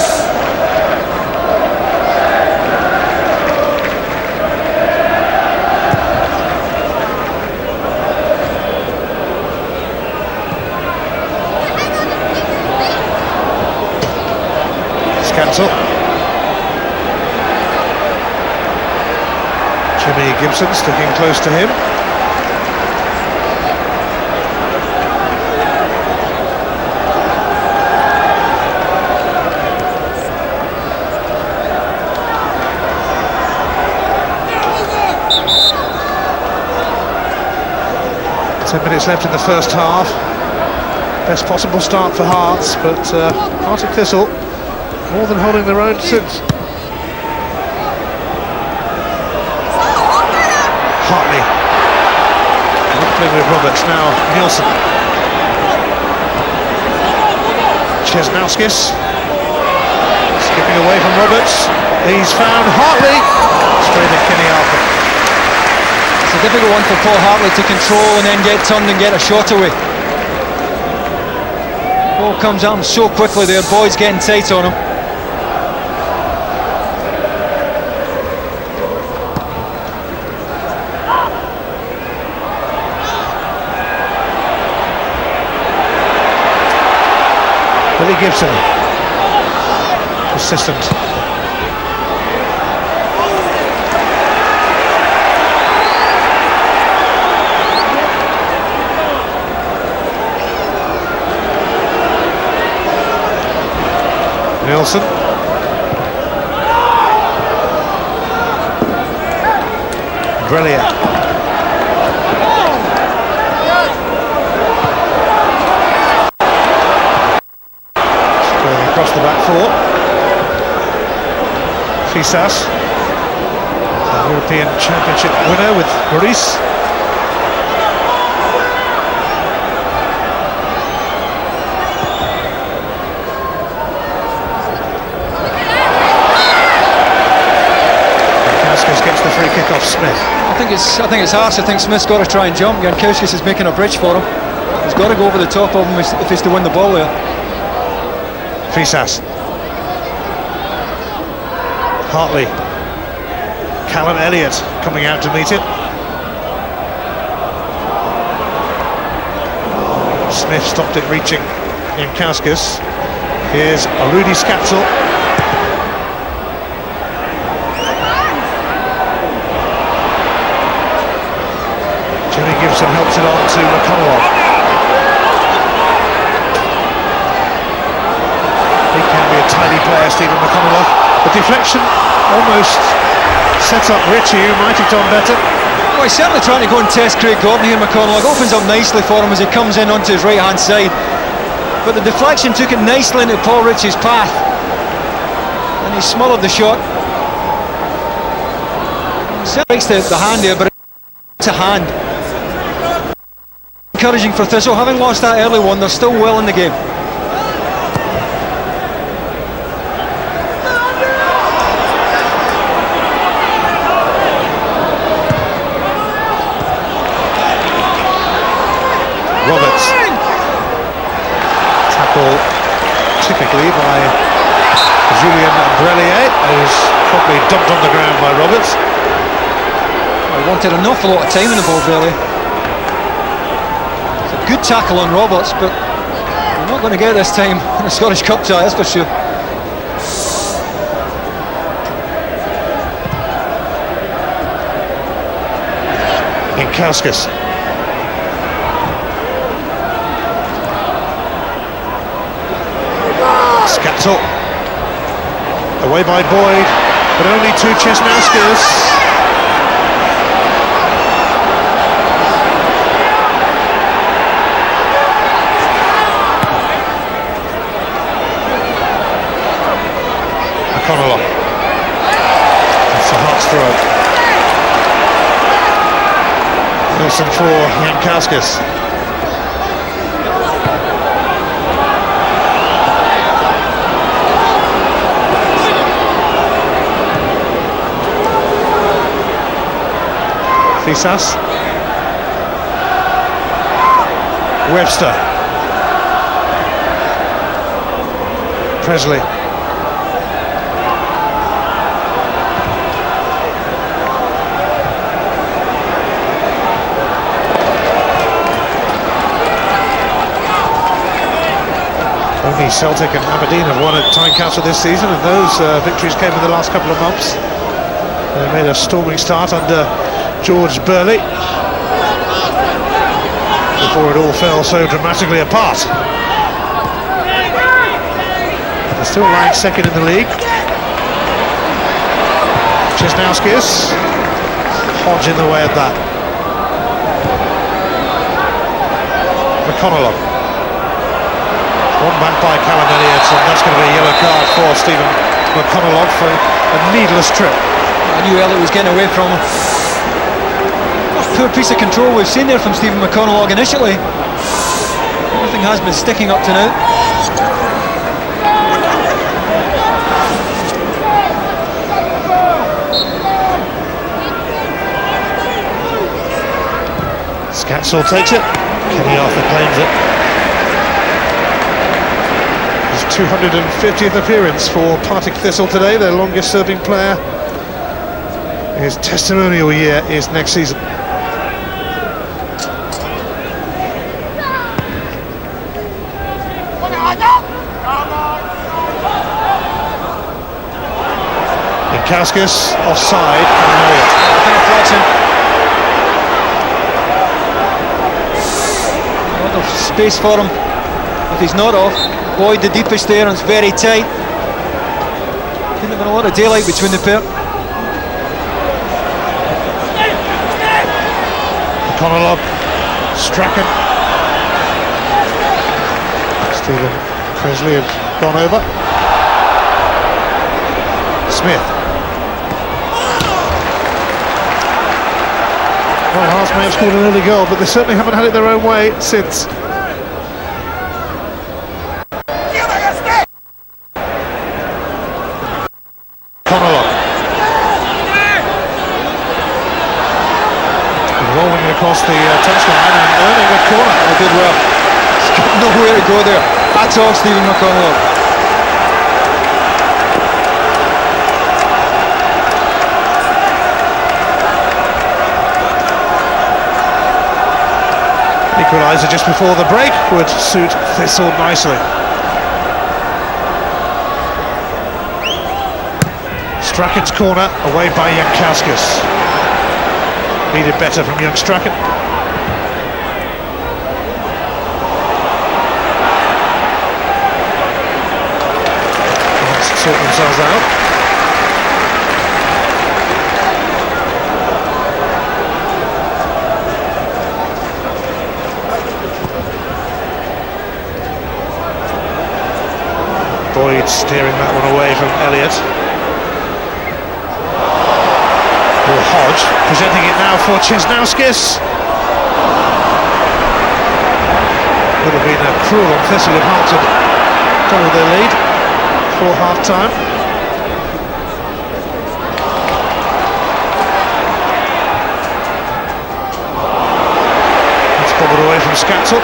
Jimmy Gibson sticking close to him. Ten minutes left in the first half. Best possible start for Hearts, but Partick Thistle more than holding their own since. Hartley playing with Roberts, now Nielsen. Chesnauskis skipping away from Roberts. He's found Hartley. Straight at Kenny Arthur. It's a difficult one for Paul Hartley to control and then get turned and get a shot away. Ball comes at him so quickly there, Boyd's getting tight on him. Billy Gibson, persistent. Nelson. Brilliant. Across the back four. Fisas, European Championship winner with Maurice. Gets the free kick off Smith. I think it's harsh. I think Smith's got to try and jump. Jankowskis is making a bridge for him. He's got to go over the top of him if he's to win the ball there. Fisas. Hartley. Callum Elliott coming out to meet it. Smith stopped it reaching Jankowskis. Here's Rudi Scatzel. Jimmy Gibson helps it on to McConnell. He can be a tidy player, Stephen McConnell. The deflection almost sets up Richie, who might have done better. Well, he's certainly trying to go and test Craig Gordon here, McConnell. It opens up nicely for him as he comes in onto his right-hand side. But the deflection took it nicely into Paul Ritchie's path. And he smothered the shot. Breaks the hand there, but it's a hand. Encouraging for Thistle, having lost that early one, they're still well in the game. Roberts. Tackle typically by Julien Brellier, who's probably dumped on the ground by Roberts. Well, he wanted an awful lot of time in the ball, really. Good tackle on Roberts, but we're not going to get this time in a Scottish Cup tie, that's for sure. Jankowskis. Scatzel. Away by Boyd, but only to Chesnauskas. McConnell. That's a Hearts throw. Wilson for Jankowskis. Fisas. Webster. Presley. Only Celtic and Aberdeen have won at Tynecastle this season, and those victories came in the last couple of months. They made a storming start under George Burley before it all fell so dramatically apart. They're still lying second in the league. Chesnauskas. Hodge in the way of that. McConnell. One back by Callum Elliott, and that's going to be a yellow card for Stephen McConnell for a needless trip. I knew Elliott was getting away from him. Poor piece of control we've seen there from Stephen McConnell initially. Everything has been sticking up to now. Scatzel takes it. Kenny Arthur claims it. 250th appearance for Partick Thistle today. Their longest serving player. His testimonial year is next season. Kauskas offside. A lot of space for him. If he's not off, Boyd the deepest there, and it's very tight. Couldn't have been a lot of daylight between the pair. Monologue, Strachan. Stephen Presley have gone over. Smith. Well, Hearts may have scored an early goal, but they certainly haven't had it their own way since. Rolling across the touchline and earning a corner. They did well. He's got nowhere to go there at all, Stephen McConnell. Equaliser just before the break would suit Thistle nicely. Strachan's corner away by Jankowskis. Needed better from young Strachan. Let's sort themselves out. Boyd steering that one away from Elliott. Hodge presenting it now for Chesnauskis. Would have been cruel on Thistle if Hearts had doubled their lead for half-time. It's bobbled away from Scatzel.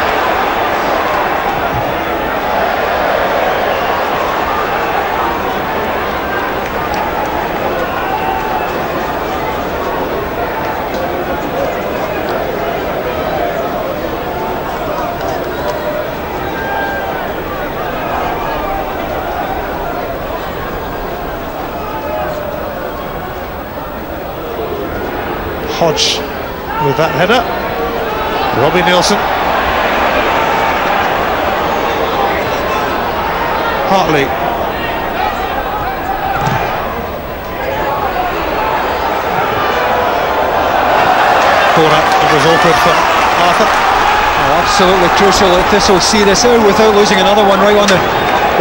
Hodge with that header. Robbie Nielsen. Hartley. Corner. It was awkward for Arthur. Oh, absolutely crucial that Thistle see this out without losing another one right on the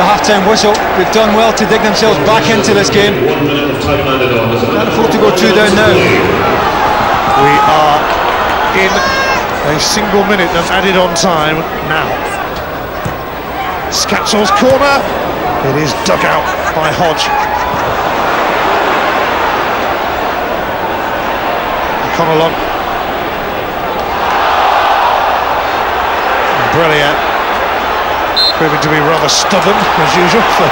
half-time whistle. They've done well to dig themselves back into this game. Can't afford to go 2 down now. We are in a single minute of added on time now. Scatzel's corner. It is dug out by Hodge. Conalon. Brilliant. Proving to be rather stubborn as usual for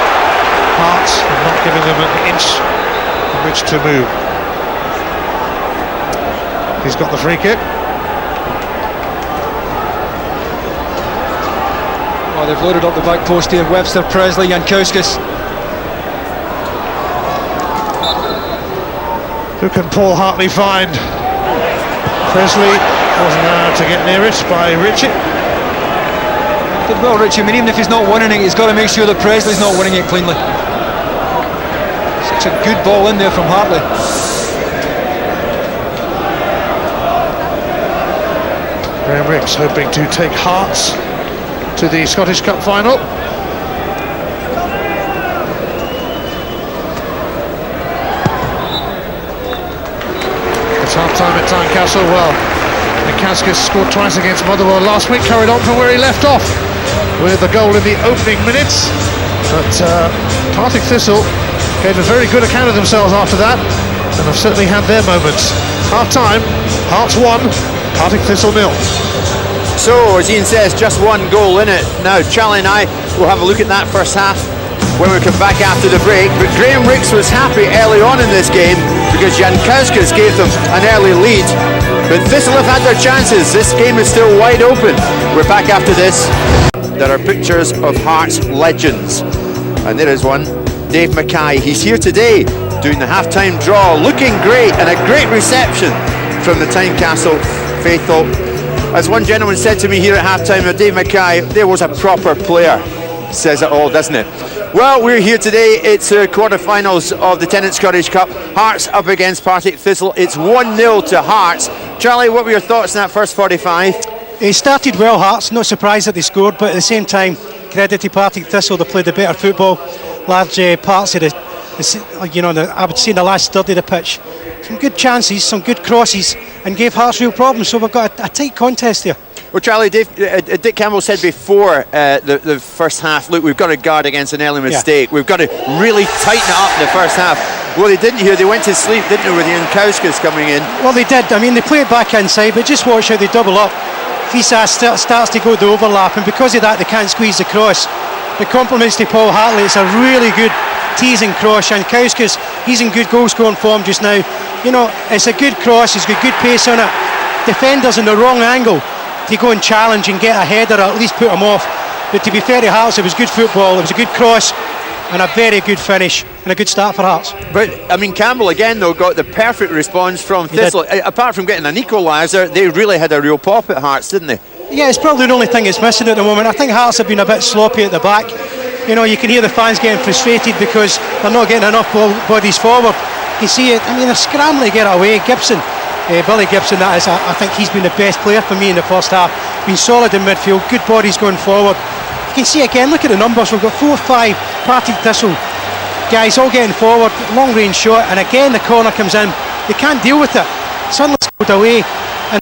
Hearts, and not giving them an inch in which to move. He's got the free kick. Oh, they've loaded up the back post here. Webster, Presley, Jankowskis. Who can Paul Hartley find? Presley wasn't allowed to get near it by Ritchie. Did well, Ritchie. I mean, even if he's not winning it, he's got to make sure that Presley's not winning it cleanly. Such a good ball in there from Hartley. Graham Ricks hoping to take Hearts to the Scottish Cup final. It's half-time at Tynecastle. Well, Jankowskis scored twice against Motherwell last week, carried on from where he left off with the goal in the opening minutes. But Partick Thistle gave a very good account of themselves after that, and have certainly had their moments. Half-time, Hearts 1, Partick Thistle 0. So, as Ian says, just one goal in it. Now, Challinay We'll have a look at that first half when we come back after the break. But Graham Ricks was happy early on in this game because Jankauskas gave them an early lead. But Thistle have had their chances. This game is still wide open. We're back after this. There are pictures of Hearts legends, and there is one. Dave Mackay, he's here today doing the half-time draw, looking great, and a great reception from the Tynecastle faithful. As one gentleman said to me here at half-time, Dave Mackay, there was a proper player. Says it all, doesn't it? Well, we're here today. It's quarter-finals of the Tennent Scottish Cup. Hearts up against Partick Thistle. It's 1-0 to Hearts. Charlie, what were your thoughts in that first 45? It started well, Hearts. Not surprised that they scored, but at the same time, credit to Partick Thistle. They played the better football. Large parts of I would say in the last third of the pitch. Some good chances, some good crosses, and gave Hearts real problems. So we've got a tight contest there. Well, Charlie, Dick Campbell said before the first half, look, we've got to guard against an early mistake. We've got to really tighten it up in the first half. Well, they didn't here. They went to sleep, didn't they, with Jankauskas coming in? Well, they did. I mean, they played back inside, but just watch how they double up. Fisa starts to go the overlap, and because of that, they can't squeeze the cross. The compliments to Paul Hartley. It's a really good teasing cross. Jankauskas, he's in good goal-scoring form just now. You know, it's a good cross. He's got good pace on it. Defenders in the wrong angle to go and challenge and get a header, or at least put him off. But to be fair to Hearts, it was good football. It was a good cross and a very good finish and a good start for Hearts. But I mean, Campbell again though got the perfect response from Thistle. Apart from getting an equaliser, they really had a real pop at Hearts, didn't they? Yeah, it's probably the only thing that's missing at the moment. I think Hearts have been a bit sloppy at the back. You know, you can hear the fans getting frustrated because they're not getting enough bodies forward. You see it. I mean, they're scrambling to get it away. Gibson, Billy Gibson, that is, I think he's been the best player for me in the first half. Been solid in midfield, good bodies going forward. You can see again, look at the numbers. We've got 4 or 5 Partick Thistle guys all getting forward, long range shot, and again the corner comes in. They can't deal with it. Suddenly it's away, and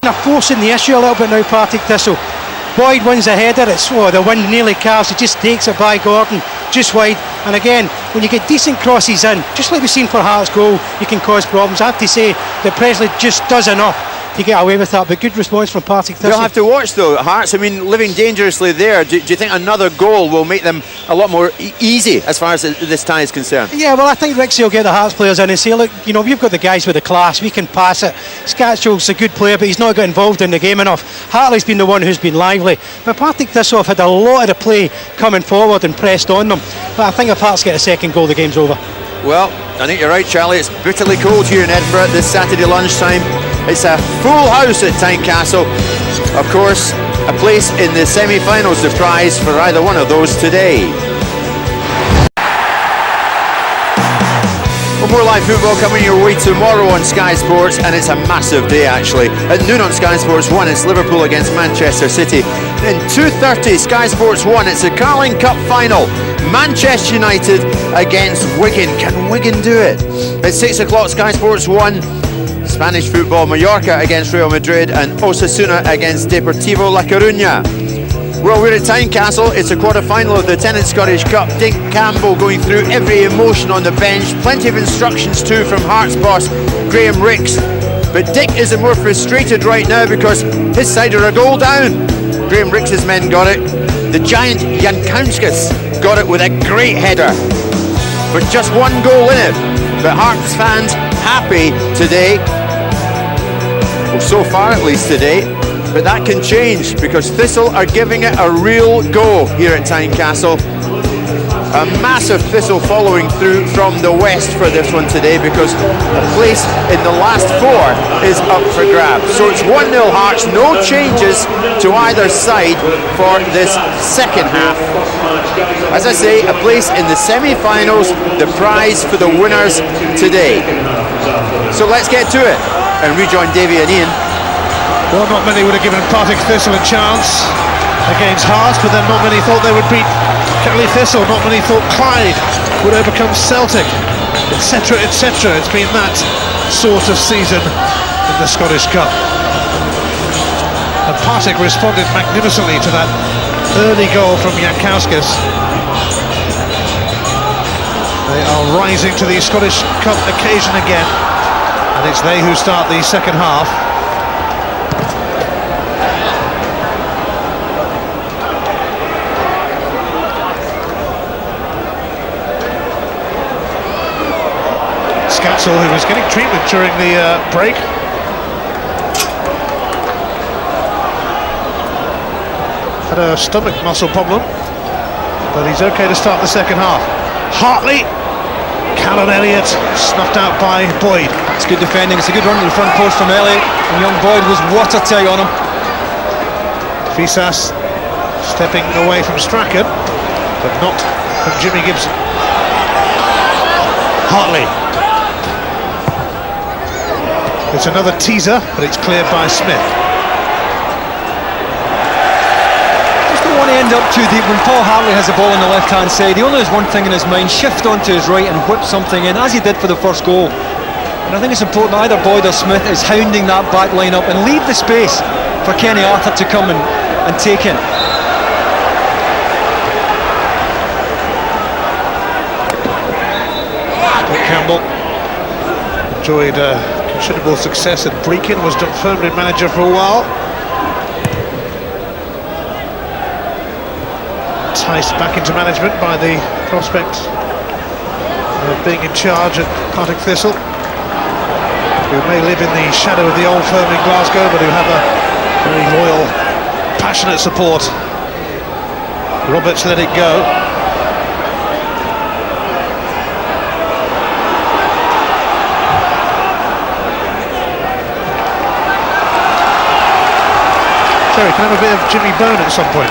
they're forcing the issue a little bit now, Partick Thistle. Boyd wins the header, the wind nearly carves, he just takes it by Gordon, just wide. And again, when you get decent crosses in, just like we've seen for Hearts' goal, you can cause problems. I have to say that Presley just does enough to get away with that, but good response from Partick Thistle. They'll have to watch though, Hearts. I mean, living dangerously there. Do you think another goal will make them a lot more easy as far as this tie is concerned? Yeah, well, I think Rixie will get the Hearts players in and say, look, you know, we've got the guys with the class, we can pass it. Scatchell's a good player, but he's not got involved in the game enough. Hartley's been the one who's been lively, but Partick Thistle have had a lot of the play coming forward and pressed on them. But I think if Hearts get a second goal, the game's over. Well, I think you're right, Charlie. It's bitterly cold here in Edinburgh this Saturday lunchtime. It's a full house at Tynecastle. Of course, a place in the semi-finals, the prize for either one of those today. Well, more live football coming your way tomorrow on Sky Sports, and it's a massive day actually. At noon on Sky Sports 1, it's Liverpool against Manchester City. Then 2:30, Sky Sports 1, it's the Carling Cup final. Manchester United against Wigan. Can Wigan do it? At 6 o'clock, Sky Sports 1, Spanish football, Mallorca against Real Madrid and Osasuna against Deportivo La Coruña. Well, we're at Tynecastle. It's a quarter-final of the Tennent Scottish Cup. Dick Campbell going through every emotion on the bench. Plenty of instructions too from Hearts boss Graham Ricks. But Dick is more frustrated right now because his side are a goal down. Graham Ricks' men got it. The giant Jankauskas got it with a great header. But just one goal in it. But Hearts fans happy today. Well, so far at least today. But that can change because Thistle are giving it a real go here at Tynecastle. A massive Thistle following through from the west for this one today because a place in the last 4 is up for grabs. So it's 1-0 Hearts, no changes to either side for this second half. As I say, a place in the semi-finals, the prize for the winners today. So let's get to it and rejoin Davey and Ian. Well, not many would have given Partick Thistle a chance against Hearts, but then not many thought they would beat Kelly Thistle. Not many thought Clyde would overcome Celtic, etc, etc. It's been that sort of season in the Scottish Cup. And Partick responded magnificently to that early goal from Jankauskas. They are rising to the Scottish Cup occasion again, and it's they who start the second half. Scatzel, who was getting treatment during the break. Had a stomach muscle problem, but he's okay to start the second half. Hartley, Callum Elliott snuffed out by Boyd. It's good defending, it's a good run to the front post from Elliott, and young Boyd was watertight on him. Fisas stepping away from Strachan, but not from Jimmy Gibson. Hartley. It's another teaser, but it's cleared by Smith. Just don't want to end up too deep. When Paul Hartley has the ball on the left-hand side, he only has one thing in his mind: shift onto his right and whip something in, as he did for the first goal. And I think it's important that either Boyd or Smith is hounding that back line up and leave the space for Kenny Arthur to come and take in. Campbell enjoyed considerable success at Brecon, was Dunfermline manager for a while. Enticed back into management by the prospect of being in charge at Partick Thistle, who may live in the shadow of the old firm in Glasgow, but who have a very loyal, passionate support. Roberts let it go. Terry, can I have a bit of Jimmy Bone at some point?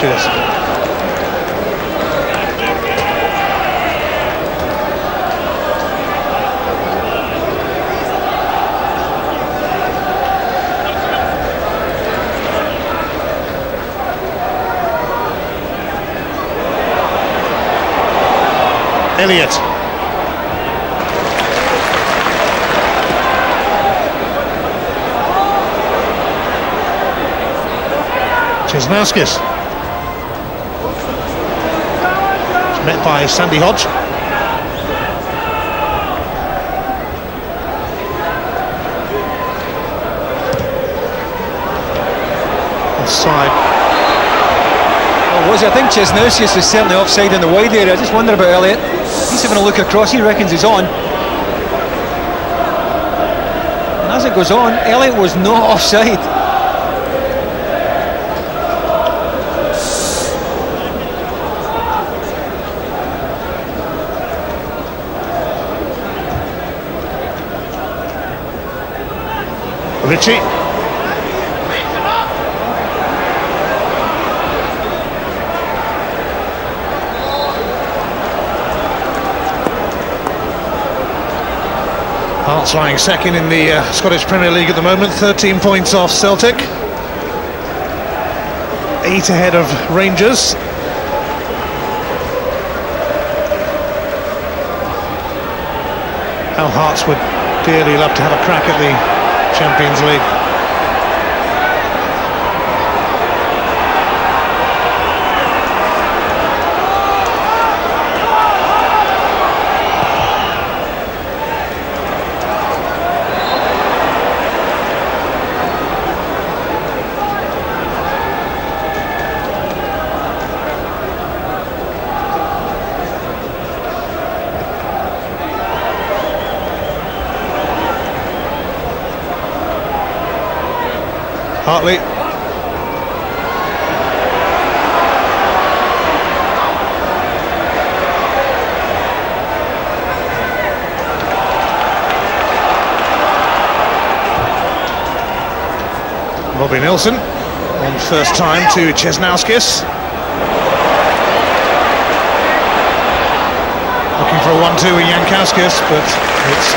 Cheers. Elliott. Chesnauskis. Met by Sandy Hodge. Inside. Oh, was it? I think Chesnauskis was certainly offside in the wide area. I just wonder about Elliott. He's having a look across, he reckons he's on. And as it goes on, Elliott was not offside. Ritchie. Hearts lying second in the Scottish Premier League at the moment, 13 points off Celtic, 8 ahead of Rangers. How Hearts would dearly love to have a crack at the Champions League. Hartley. Robbie Nilsson on first time to Chesnauskis. Looking for a 1-2 with Jankowskis, but it's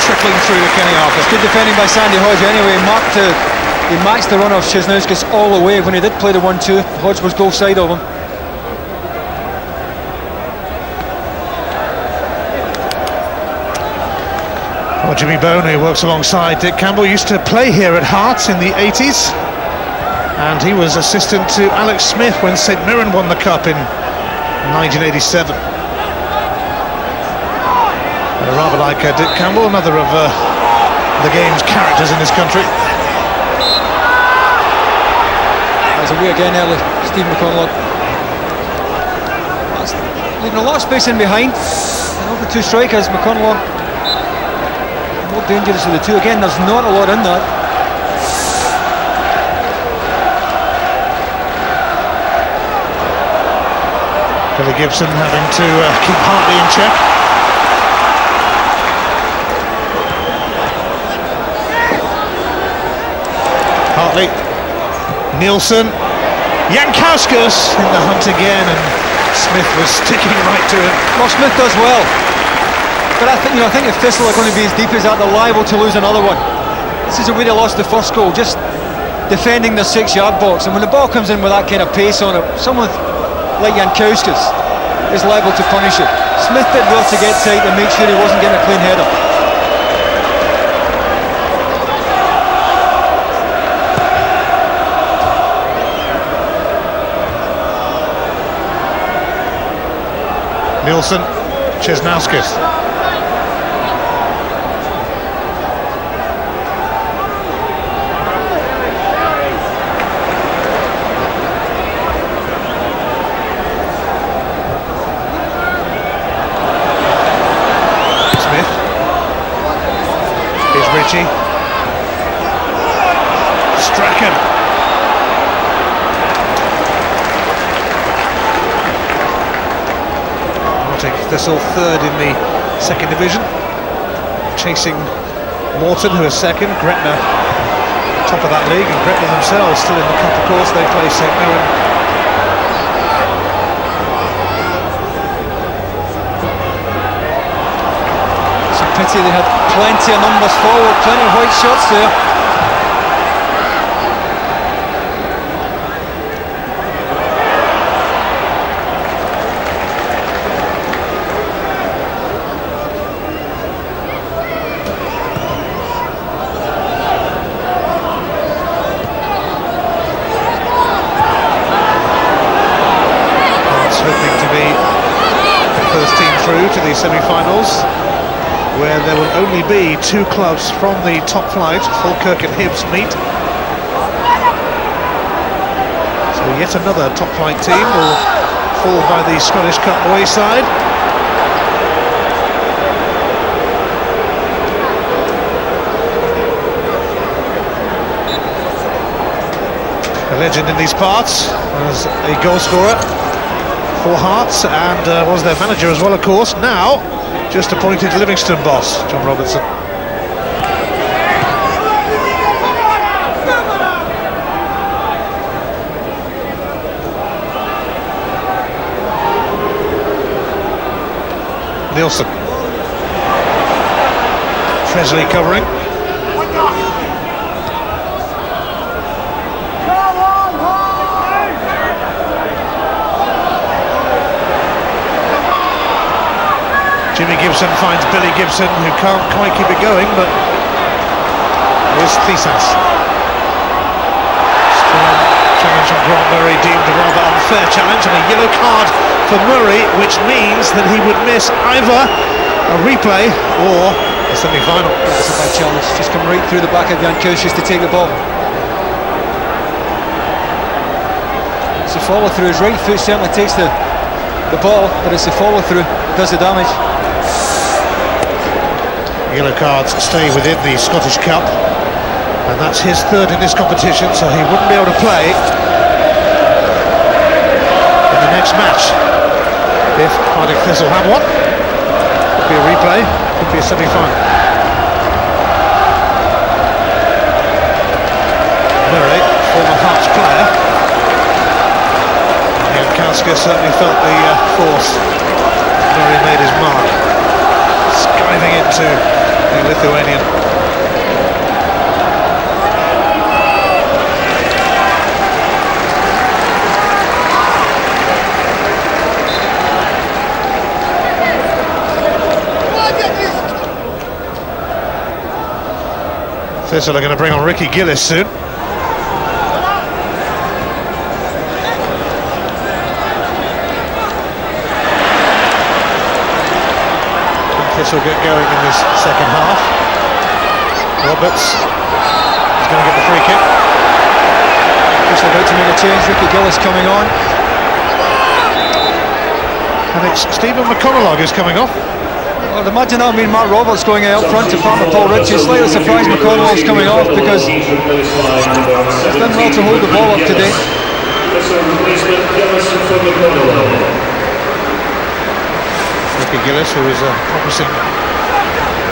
trickling through to Kenny Arthur. Good defending by Sandy Hodge anyway. He matched the run of Chesnauskis all the way. When he did play the 1-2, Hodge was goal side of him. Well, Jimmy Bone, who works alongside Dick Campbell, used to play here at Hearts in the 80s, and he was assistant to Alex Smith when St Mirren won the Cup in 1987. Rather like Dick Campbell, another of the game's characters in this country. Away again early, Steve McConnell. That's leaving a lot of space in behind. And over two strikers, McConnell More dangerous of the two. Again, there's not a lot in that. Billy Gibson having to keep Hartley in check. Hartley, Nielsen, Jankauskas in the hunt again, and Smith was sticking right to him. Well, Smith does well, but I think if Thistle are going to be as deep as that, they're liable to lose another one. This is where they lost the first goal, just defending the 6-yard box, and when the ball comes in with that kind of pace on it, someone like Jankauskas is liable to punish it. Smith did well to get tight and make sure he wasn't getting a clean header. Nielsen, Chesnauskis. Smith. Here's Ritchie. Strachan. Thistle third in the second division, chasing Morton, who is second. Gretna top of that league, and Gretna themselves still in the cup, of course. They play St Mirren. It's a pity they had plenty of numbers forward, plenty of white shots there. To the semi-finals, where there will only be 2 clubs from the top flight. Falkirk and Hibs meet. So yet another top flight team will fall by the Scottish Cup wayside. A legend in these parts as a goal scorer for Hearts, and was their manager as well, of course. Now just appointed Livingston boss, John Robertson. Nielsen. Fresley covering. Jimmy Gibson finds Billy Gibson, who can't quite keep it going, but here's Thistle. Strong challenge on Grant Murray, deemed a rather unfair challenge, and a yellow card for Murray, which means that he would miss either a replay or a semi-final. That's a bad challenge, just come right through the back of Jankauskas to take the ball. It's a follow-through, his right foot certainly takes the ball, but it's a follow-through that does the damage. Yellow cards stay within the Scottish Cup, and that's his third in this competition, so he wouldn't be able to play in the next match if Partick Thistle had one. Could be a replay, could be a semi-final. Murray, former Hearts player. Jankauskas certainly felt the force. Murray made his mark, skiving into the Lithuanian. Thistle are going to bring on Ricky Gillis soon. Thistle get going in this second half. Roberts is going to get the free kick. Thistle about to make a change, Ricky Gillis coming on. And it's Stephen McConnell is coming off. I'd imagine that'll mean Mark Roberts going out front to partner Paul Ritchie. Slightly surprised McConnell's coming off because he's done well to hold the ball up today. Ricky Gillis, who was a promising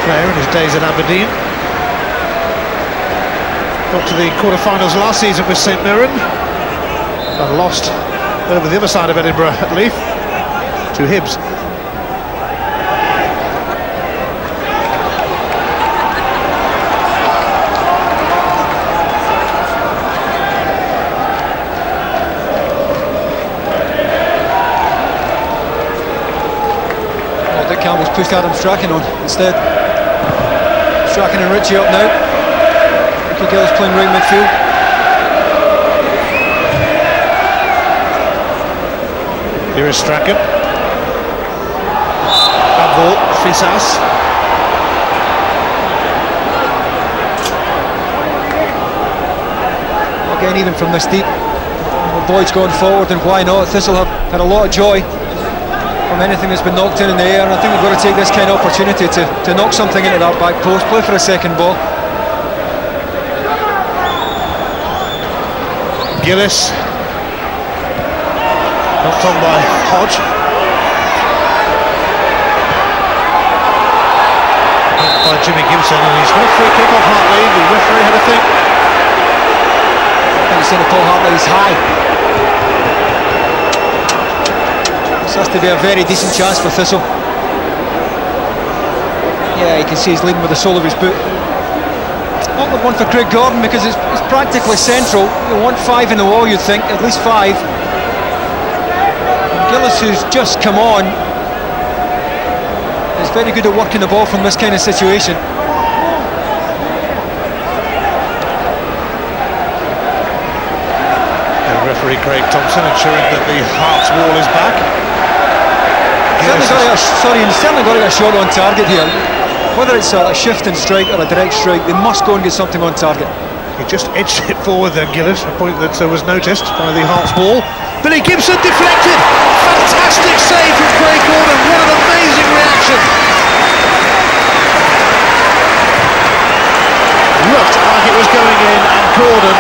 player in his days at Aberdeen, got to the quarter-finals last season with St Mirren and lost over the other side of Edinburgh at Leith to Hibs. Dick Campbell's pushed Adam Strachan on instead. Strachan and Ritchie up now. Ricky Gillis playing right midfield. Here is Strachan. Bad ball, Fisas. Again, even from this deep, Boyd's going forward, and why not? Thistle have had a lot of joy from anything that's been knocked in the air, and I think we've got to take this kind of opportunity to knock something into that back post, play for a second ball. Gillis, knocked on by Hodge. By Jimmy Gibson, and he's got a free kick off Hartley. The referee had a think. I think he's saying to Paul Hartley, he's high. This has to be a very decent chance for Thistle. Yeah, you can see he's leading with the sole of his boot. Not the one for Craig Gordon because it's practically central. You want 5 in the wall, you'd think, at least 5. And Gillis, who's just come on, is very good at working the ball from this kind of situation. And referee Craig Thompson ensuring that the Hearts wall is back. He's certainly got to get a shot on target here. Whether it's a shift and strike or a direct strike, they must go and get something on target. He just edged it forward there, Gillis, a point that was noticed by the Hearts ball. Billy Gibson deflected! Fantastic save from Craig Gordon, what an amazing reaction! Looked like it was going in, and Gordon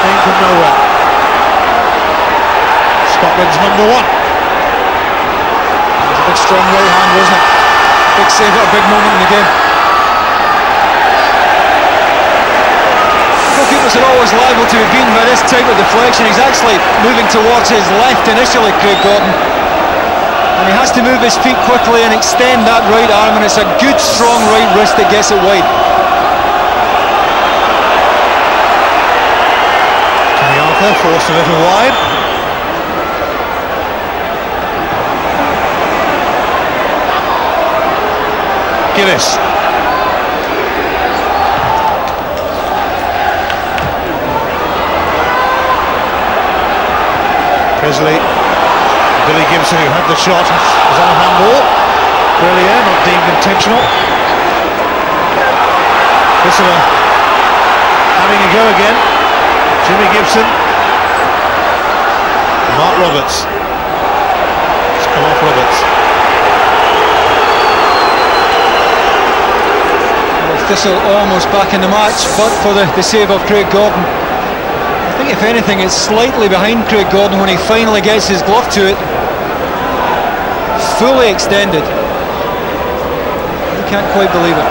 came from nowhere. Scotland's number 1. Big strong right hand, wasn't it? Big save at a big moment in the game. Goalkeepers are always liable to be beaten by this type of deflection. He's actually moving towards his left initially, Craig Gordon, and he has to move his feet quickly and extend that right arm, and it's a good strong right wrist that gets it wide. Kenny Arthur forced a little wide. Gillis. Presley. Billy Gibson, who had the shot, was on a handball. Earlier, not deemed intentional. Thistle having a go again. Jimmy Gibson. Mark Roberts. It's come off Roberts. Thistle almost back in the match, but for the save of Craig Gordon. I think if anything it's slightly behind Craig Gordon when he finally gets his glove to it. Fully extended. You can't quite believe it.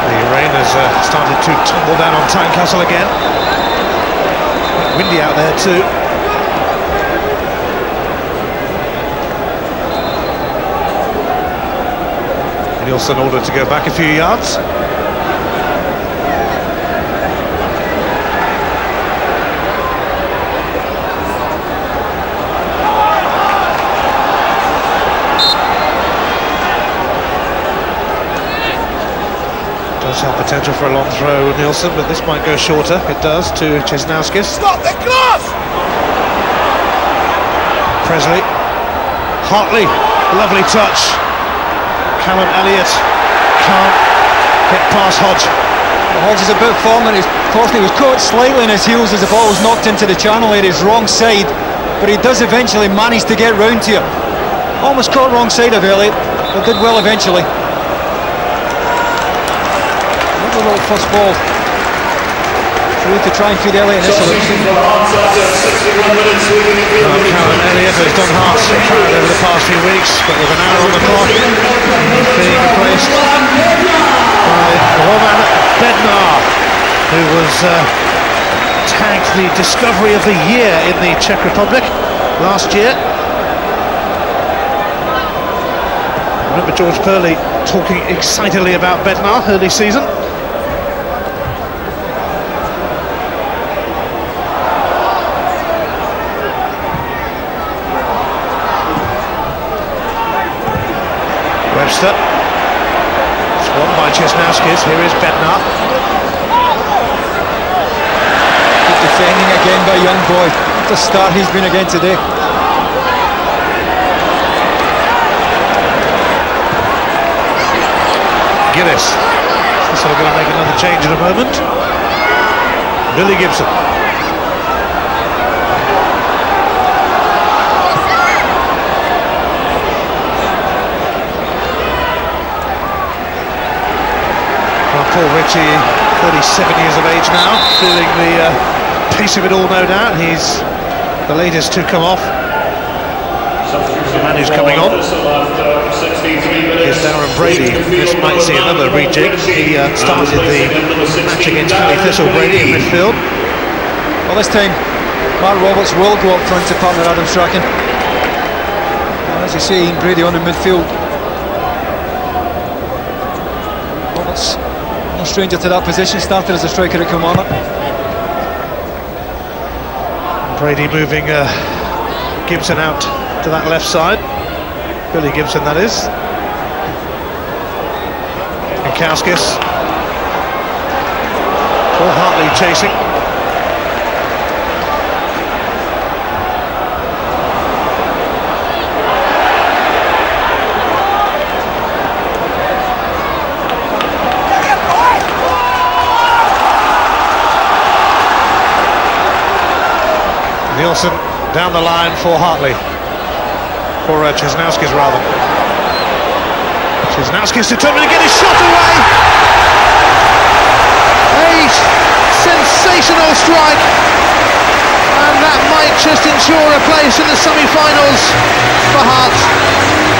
The rain has started to tumble down on Tynecastle again. Windy out there too. Nielsen ordered to go back a few yards. Does have potential for a long throw, Nielsen, but this might go shorter. It does to Chesnauskis. Stop the cross! Presley. Hartley, lovely touch. Callum Elliott can't get past Hodge. Hodge is a bit form, and Forsley was caught slightly in his heels as the ball was knocked into the channel areas wrong side, but he does eventually manage to get round to you. Almost caught wrong side of Elliott, but did well eventually. Another little first ball through to try and feed Elliott initially. Karen Elliott has done Hearts proud over the past few weeks, but with an hour on the clock, he's being replaced by Roman Bednar, who was tagged the Discovery of the Year in the Czech Republic last year. I remember George Purley talking excitedly about Bednar early season. Webster. It's won by Chesnowskis. Here is Bednar. Good defending again by young boy. What a start he's been again today. Gillis. Thistle going to make another change in a moment. Billy Gibson. Paul Ritchie, 37 years of age now, feeling the pace of it all, no doubt. He's the latest to come off. The man who's coming on is Darren Brady. This might see another rejig. He started the match against Thistle, Brady in midfield. Well, this time Mark Roberts will go up front to partner Adam Strachan. As you see, Ian Brady on in midfield. Roberts, no stranger to that position, started as a striker at Kilmarnock. Brady moving Gibson out to that left side. Billy Gibson, that is. And Kauskis. Paul Hartley chasing. Nielsen down the line for Hartley. For Chesnowskis rather. Chesnowskis determined to get his shot away. A sensational strike. And that might just ensure a place in the semi-finals for Hearts.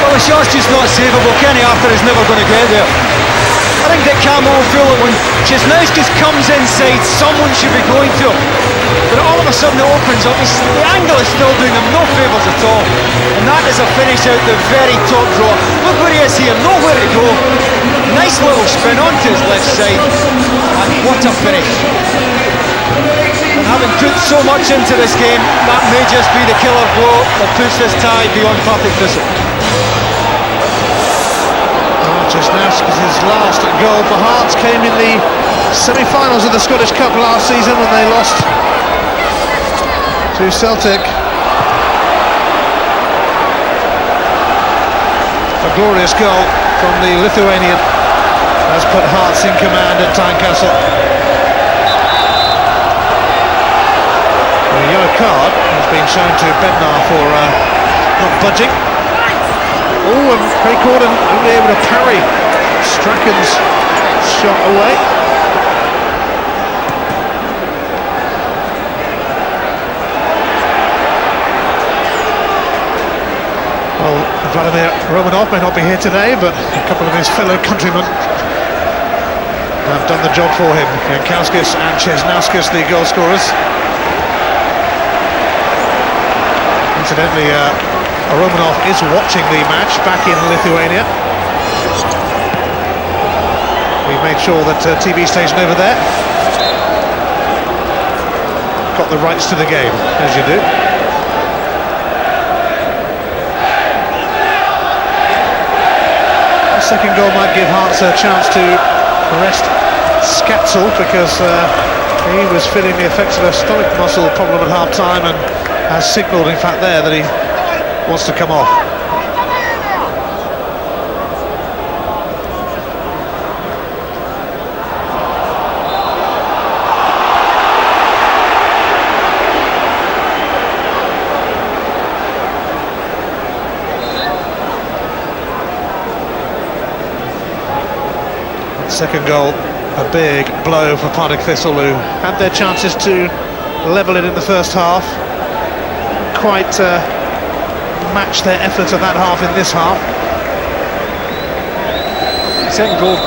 Well, the shot's just not savable. Kenny Arthur is never going to get there. I think that Camo will feel that when Chesnowskis comes inside, someone should be going to him. But all of a sudden it opens up. The angle is still doing them no favours at all. And that is a finish out the very top draw. Look where he is here, nowhere to go. Nice little spin onto his left side. And what a finish. And having put so much into this game, that may just be the killer blow that puts this tie beyond Partick Thistle. Chesnowskis' last goal for Hearts came in the semi-finals of the Scottish Cup last season when they lost to Celtic. A glorious goal from the Lithuanian has put Hearts in command at Tynecastle. A yellow card has been shown to Bednar for not budging. Oh, and Craig Gordon only able to parry Strachan's shot away. Well, Vladimir Romanov may not be here today, but a couple of his fellow countrymen have done the job for him. Kauskis and Chesnowskis, the goal scorers. Incidentally, Romanov is watching the match back in Lithuania. We made sure that TV station over there got the rights to the game, as you do. The second goal might give Hearts a chance to rest Scatzel, because he was feeling the effects of a stomach muscle problem at half-time and has signalled, in fact, there that he wants to come off. second goal, a big blow for Partick Thistle, who had their chances to level it in the first half. Quite matched their efforts of that half in this half. Second goal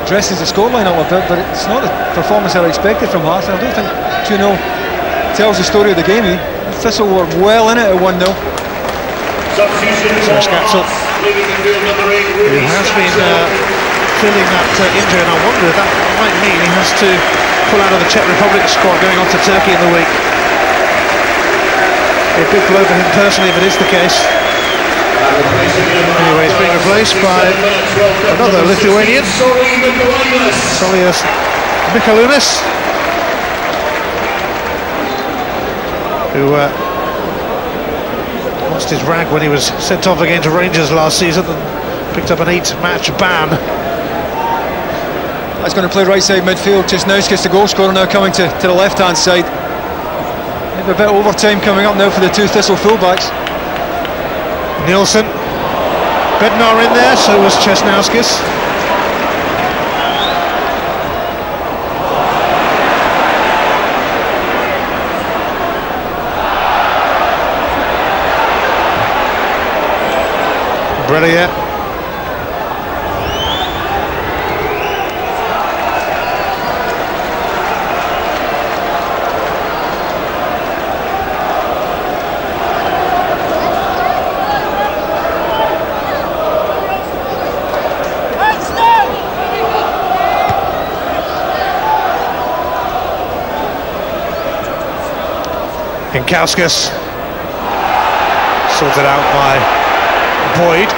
dresses the scoreline a little bit, but it's not the performance I expected from Hearts. I don't think 2-0 tells the story of the game. Thistle were well in it at 1-0. So Scatzel, who has been feeling that injury, and I wonder if that might mean he has to pull out of the Czech Republic squad going on to Turkey in the week. A big blow for him personally if it is the case. Anyway, he's being replaced by another Lithuanian, Solius Mikalunas, who lost his rag when he was sent off against Rangers last season and picked up an 8-match ban. That's going to play right side midfield. Chesnowski's the goal scorer now, coming to the left-hand side. Maybe a bit of overtime coming up now for the two Thistle fullbacks. Nielsen, Bednar in there, so was Chesnowskis. Brilliant. Kauskas, sorted out by Boyd,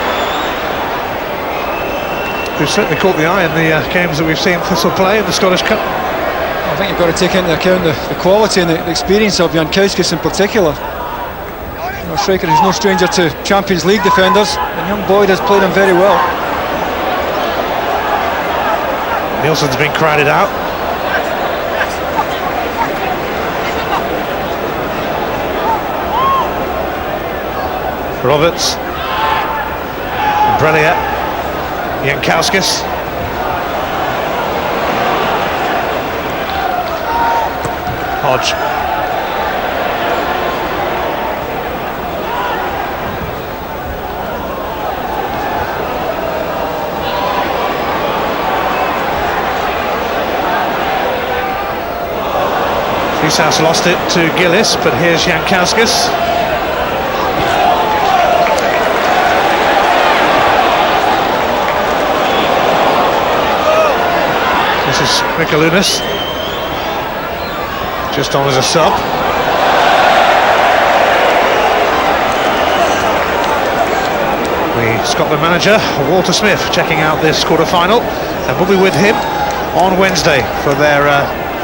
who certainly caught the eye in the games that we've seen Thistle play in the Scottish Cup. I think you've got to take into account the quality and the experience of Jankowskis in particular. A striker who's no stranger to Champions League defenders, and young Boyd has played him very well. Nielsen's been crowded out. Roberts, Brelia, Jankowskis, Hodge, Fleecehouse lost it to Gillis, but here's Jankowskis. This is Mikalunas, just on as a sub. The Scotland manager, Walter Smith, checking out this quarter-final, and we'll be with him on Wednesday for their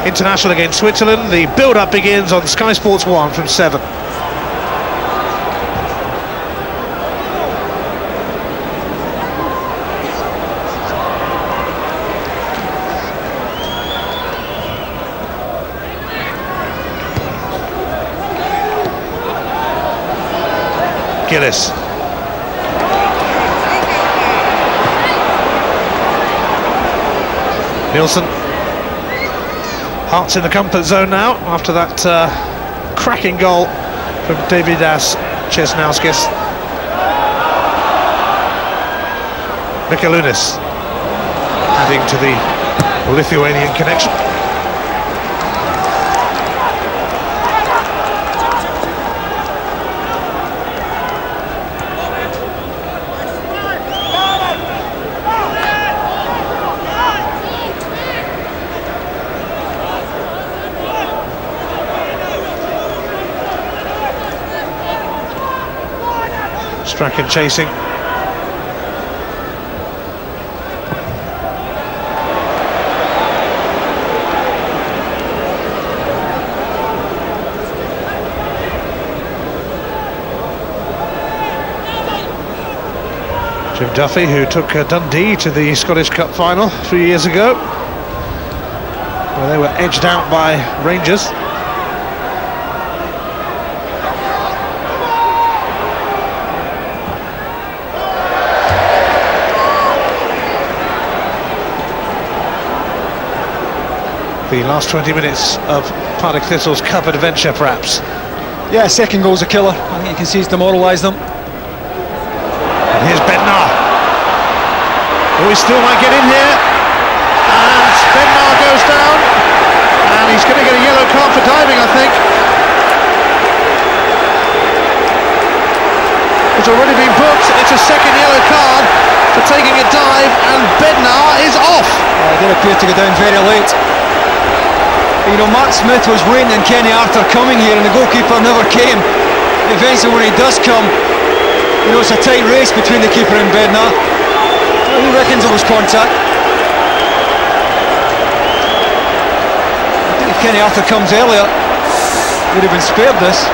international against Switzerland. The build-up begins on Sky Sports 1 from 7. Gillis. Nielsen. Hearts in the comfort zone now after that cracking goal from Davidas Chesnowskis. Mikalunas adding to the Lithuanian connection. Strachan chasing. Jim Duffy, who took Dundee to the Scottish Cup final a few years ago, where they were edged out by Rangers. The last 20 minutes of Partick Thistle's cup adventure, perhaps. Yeah, second goal's a killer. I think you can see it's demoralised them. And here's Bednar. Oh, he still might get in here. And Bednar goes down. And he's going to get a yellow card for diving, I think. It's already been booked. It's a second yellow card for taking a dive, and Bednar is off. It did appear to go down very late. You know, Mark Smith was waiting and Kenny Arthur coming here, and the goalkeeper never came. Eventually, when he does come, you know, it's a tight race between the keeper and Bednar. He reckons it was contact. I think if Kenny Arthur comes earlier, he would have been spared this.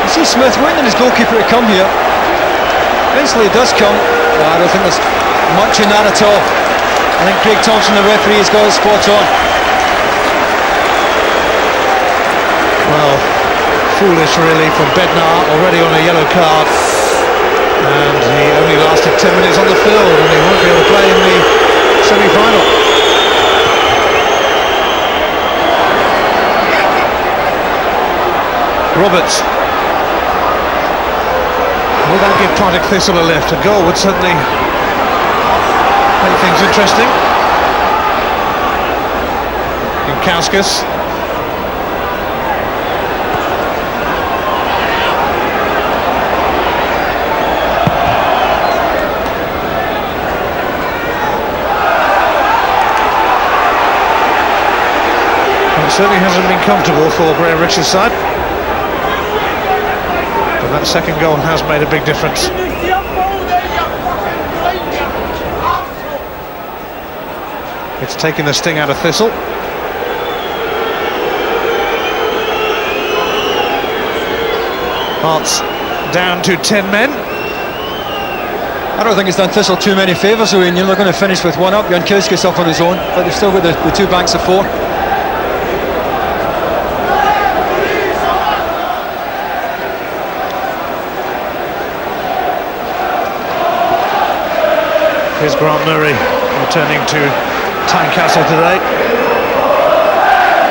You see Smith waiting on his goalkeeper to come here. Eventually, he does come. I don't think there's much in that at all. I think Craig Thompson, the referee, has got it spot on. Well, foolish really from Bednar, already on a yellow card, and he only lasted 10 minutes on the field, and he won't be able to play in the semi-final. Roberts. Will that give Partick Thistle a lift? A goal would certainly make things interesting. Inkauskas. It certainly hasn't been comfortable for Graham Richards' side, but that second goal has made a big difference. It's taken the sting out of Thistle. Hearts down to 10 men. I don't think it's done Thistle too many favours, Owen. You're not going to finish with one up. Jankowski's up on his own, but they've still got the two banks of four. Here's Grant Murray returning to Tynecastle today.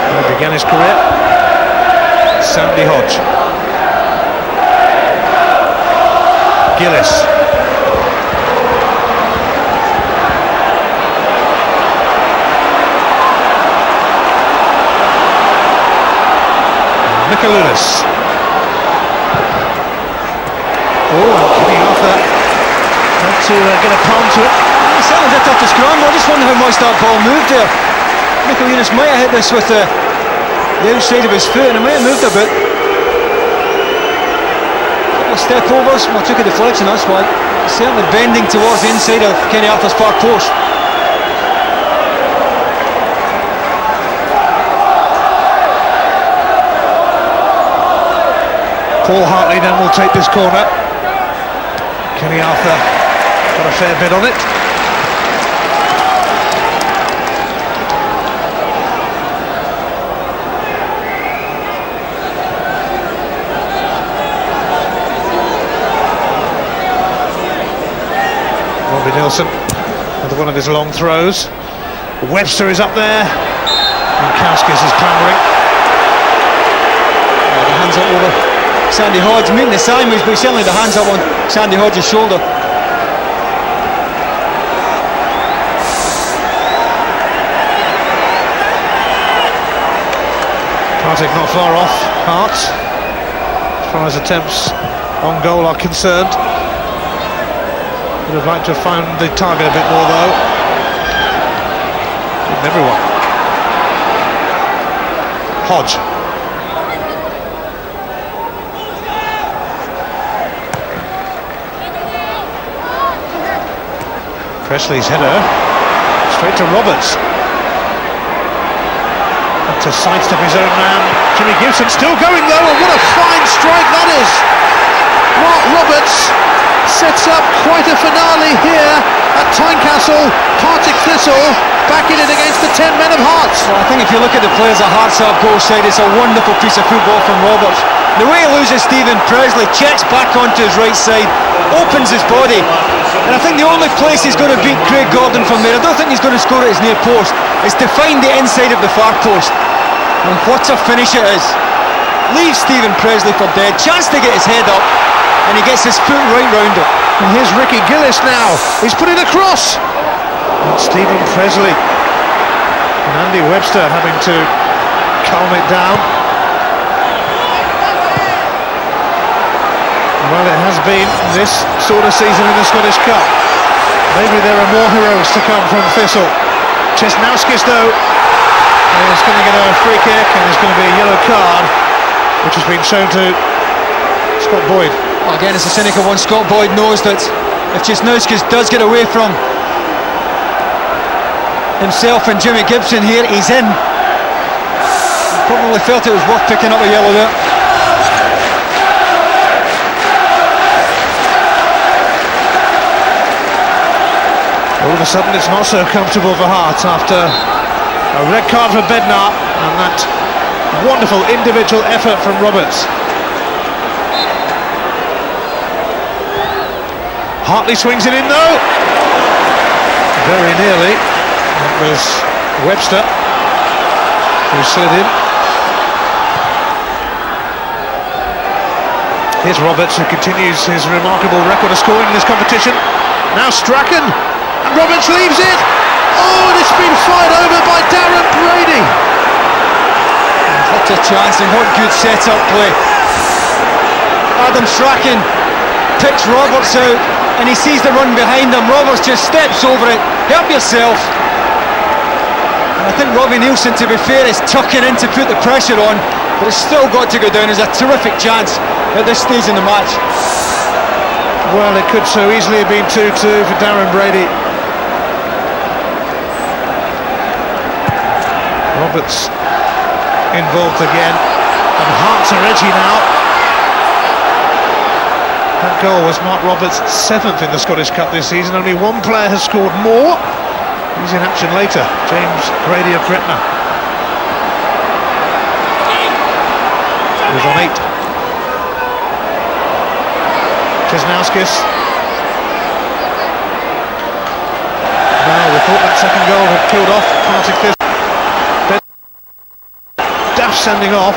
He began his career. Sandy Hodge. Gillis. Michaeloulis. Oh, getting off that. To get a palm to it. He certainly did have to scramble. I just wonder how much that ball moved there. Michaeloulis might have hit this with the outside of his foot, and it might have moved a bit. Couple of step overs. Well, took a deflection, that's why. Certainly bending towards the inside of Kenny Arthur's far post. Paul Hartley then will take this corner. Kenny Arthur got a fair bit on it. Robbie Nilsson with one of his long throws. Webster is up there. And Kauskis is clamouring. The hands up over Sandy Hodge, meeting the sideways, but certainly the hands up on Sandy Hodge's shoulder. Partick not far off Hearts as far as attempts on goal are concerned. Would have liked to have found the target a bit more though. With everyone. Hodge. Presley's header straight to Roberts. To sidestep his own man. Jimmy Gibson still going though, and what a fine strike that is. Mark Roberts sets up quite a finale here at Tynecastle. Partick Thistle back in it against the 10 men of Hearts. Well, I think if you look at the players at Hearts' goal side, it's a wonderful piece of football from Roberts. The way he loses Stephen Presley, checks back onto his right side, opens his body, and I think the only place he's going to beat Craig Gordon from there, I don't think he's going to score at his near post, is to find the inside of the far post. And what a finish it is. Leaves Stephen Presley for dead, chance to get his head up, and he gets his foot right round it. And here's Ricky Gillis now, he's put it across. And Stephen Presley and Andy Webster having to calm it down. Well, it has been this sort of season in the Scottish Cup. Maybe there are more heroes to come from Thistle. Chesnauskis, though, is going to get a free kick, and there's going to be a yellow card, which has been shown to Scott Boyd. Well, again, it's a cynical one. Scott Boyd knows that if Chesnauskis does get away from himself and Jimmy Gibson here, he's in. He probably felt it was worth picking up a yellow there. All of a sudden it's not so comfortable for Hart after a red card for Bednar and that wonderful individual effort from Roberts. Hartley swings it in though. Very nearly. That was Webster who slid in. Here's Roberts, who continues his remarkable record of scoring in this competition. Now Strachan. And Roberts leaves it. Oh, and it's been fired over by Darren Brady. What a chance and what good set-up play. Adam Strachan picks Roberts out and he sees the run behind him. Roberts just steps over it. Help yourself. And I think Robbie Nielsen, to be fair, is tucking in to put the pressure on, but it's still got to go down. There's a terrific chance at this stage in the match. Well, it could so easily have been 2-2 for Darren Brady. Roberts involved again, and Hearts are edgy now. That goal was Mark Roberts' 7th in the Scottish Cup this season. Only one player has scored more. He's in action later, James Grady of Gretna. He was on 8. Chesnauskis. Now we thought that second goal had killed off Partick Thistle. Daft sending off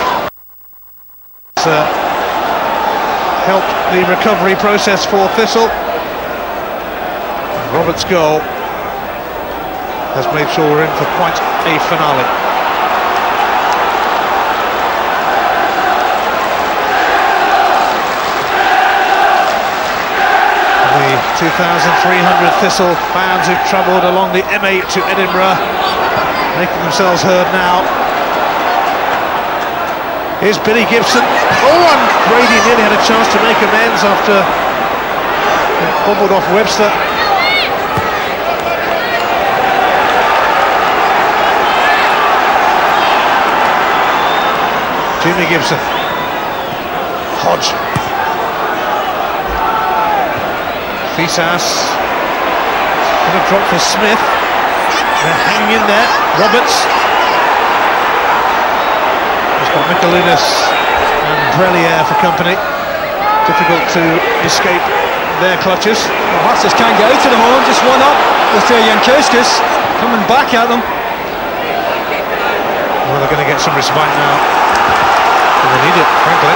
help the recovery process for Thistle. Roberts' goal has made sure we're in for quite a finale. The 2,300 Thistle fans who've travelled along the M8 to Edinburgh making themselves heard now. Here's Billy Gibson. Oh, and Brady nearly had a chance to make amends after it bobbled off Webster. Jimmy Gibson. Hodge. Fisas. Going to drop for Smith. They're hanging in there. Roberts. Michaelunas and Brelier for company. Difficult to escape their clutches. Well, Hearts just can't get out at the moment, just one up with Jankowskis coming back at them. Well, they're going to get some respite now. And they need it, frankly.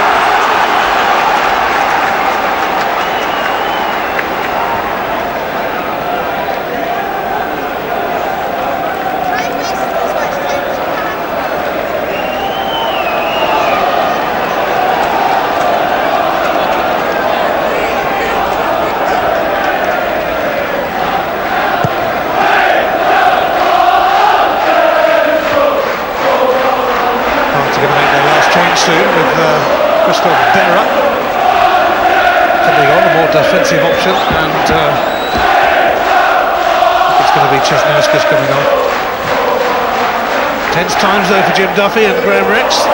Defensive option, and it's going to be Chesnauskis coming on. Tense times though for Jim Duffy and Graham Rex.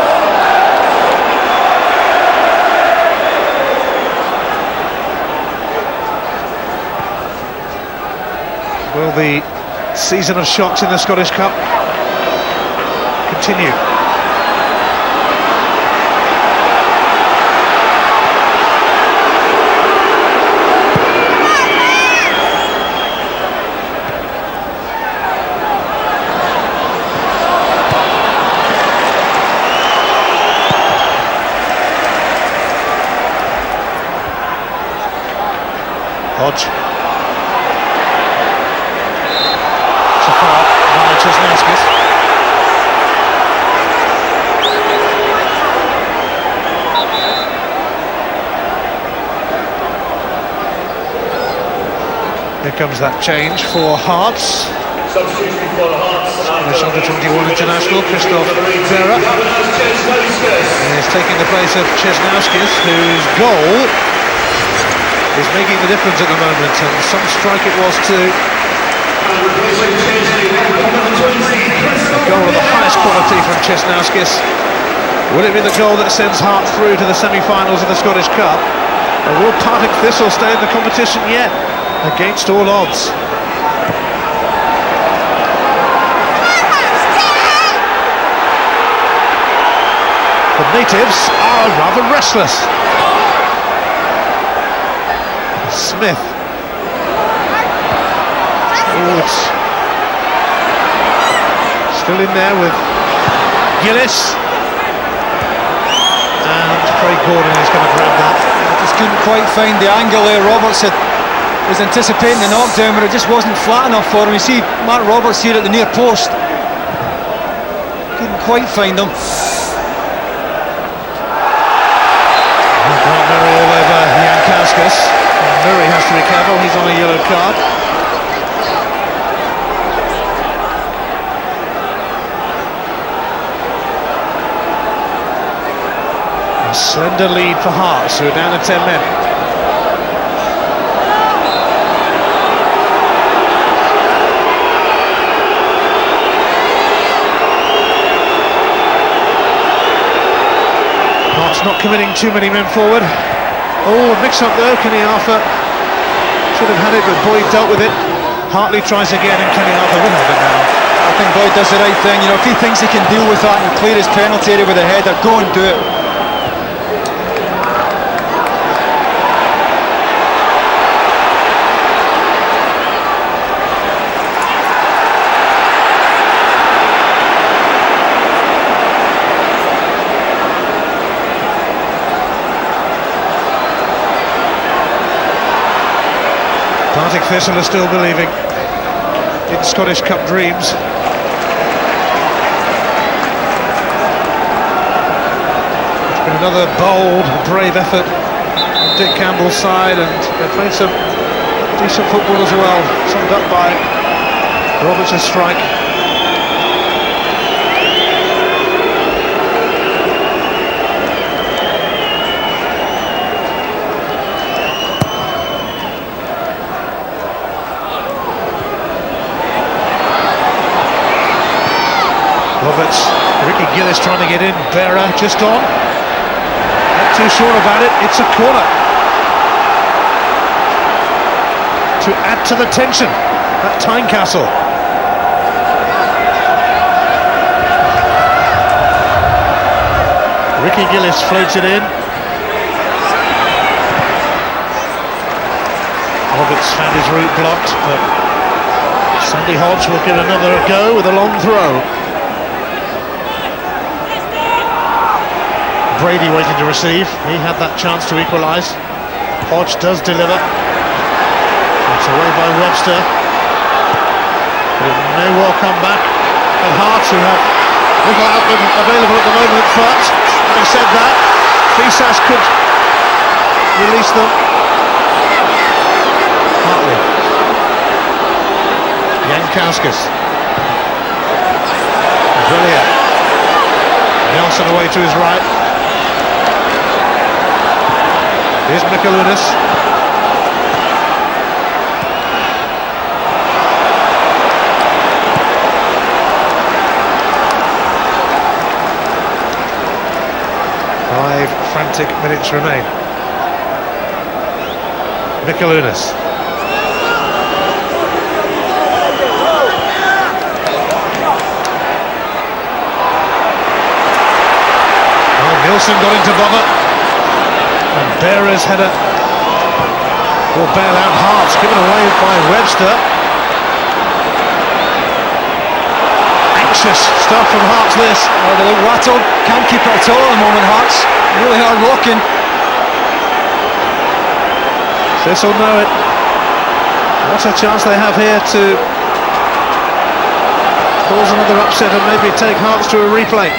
Will the season of shocks in the Scottish Cup continue? Hodge. It's a foul by Chesnauskis. Here comes that change for Hearts. Spanish under 21 international Christoph Vera is taking the place of Chesnauskis, whose goal is making the difference at the moment, and some strike it was too. A goal of the highest quality from Chesnauskis. Will it be the goal that sends Hearts through to the semi-finals of the Scottish Cup? Or will Partick Thistle stay in the competition yet, against all odds? The natives are rather restless. Smith. Oh, it's still in there with Gillis. And Craig Gordon is going to grab that. Just couldn't quite find the angle there. Roberts was anticipating the knockdown, but it just wasn't flat enough for him. You see Mark Roberts here at the near post. Couldn't quite find him. Murray all over Jankowskis. Murray has to be careful, he's on a yellow card. A slender lead for Hearts, who are down to 10 men. Hearts not committing too many men forward. Oh, a mix-up though. Kenny Arthur should have had it, but Boyd dealt with it. Hartley tries again, and Kenny Arthur will have it now. I think Boyd does the right thing. You know, if he thinks he can deal with that and clear his penalty area with a header, go and do it. Partick Thistle are still believing in Scottish Cup dreams. It's been another bold, brave effort from Dick Campbell's side, and they played some decent football as well, summed up by Roberts' strike. Roberts, Ricky Gillis trying to get in, Vera just on. Not too sure about it, it's a corner. To add to the tension at Tynecastle. Ricky Gillis floats it in. Roberts found his route blocked, but Sandy Hodge will give another go with a long throw. Brady waiting to receive. He had that chance to equalise. Hodge does deliver. It's away by Webster. But it may well come back. And Hearts, who have little outlet available at the moment, but having said that, Fisas could release them. Hartley. Jankowskis. Brilliant. Nelson away to his right. Here's Mikalunas. Five frantic minutes remain. Mikalunas. Nilsson got into bother, and Bearer's header will bail out Hearts, given away by Webster. Anxious stuff from Hearts this. Oh, they look rattled, can't keep it at all at the moment, Hearts. Really hard walking. This'll know it. What a chance they have here to cause another upset and maybe take Hearts to a replay.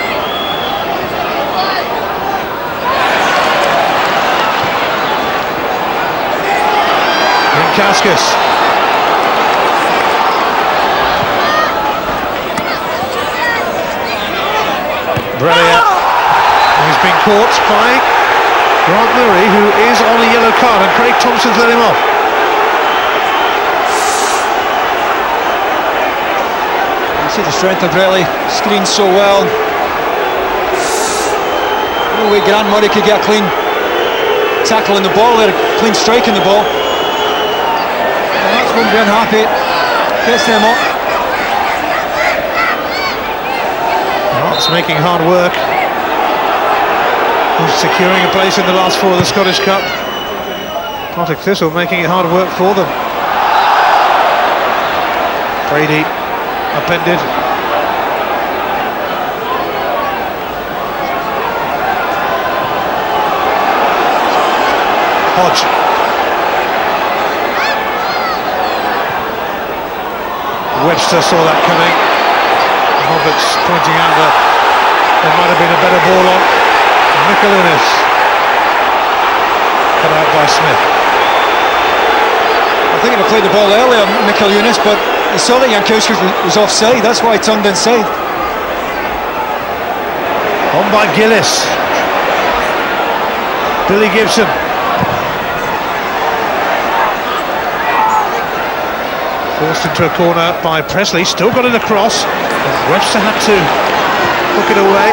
Kaskus. Brelia. He's been caught by Grant Murray, who is on a yellow card, and Craig Thompson's let him off. You see the strength of Brelia, screens so well. No way Grant Murray could get a clean tackle in the ball, or a clean strike in the ball. Won't be unhappy, gets them up. Hearts making hard work, securing a place in the last four of the Scottish Cup. Partick Thistle making it hard work for them. Brady upended. Hodge. Webster saw that coming. Roberts pointing out that there might have been a better ball on. Mikalunas cut out by Smith. I think he'd have played the ball earlier, Mikalunas, but he saw that Jankowski was offside, that's why he turned inside. On by Gillis. Billy Gibson. Forced into a corner by Presley, still got it across. Webster had to hook it away.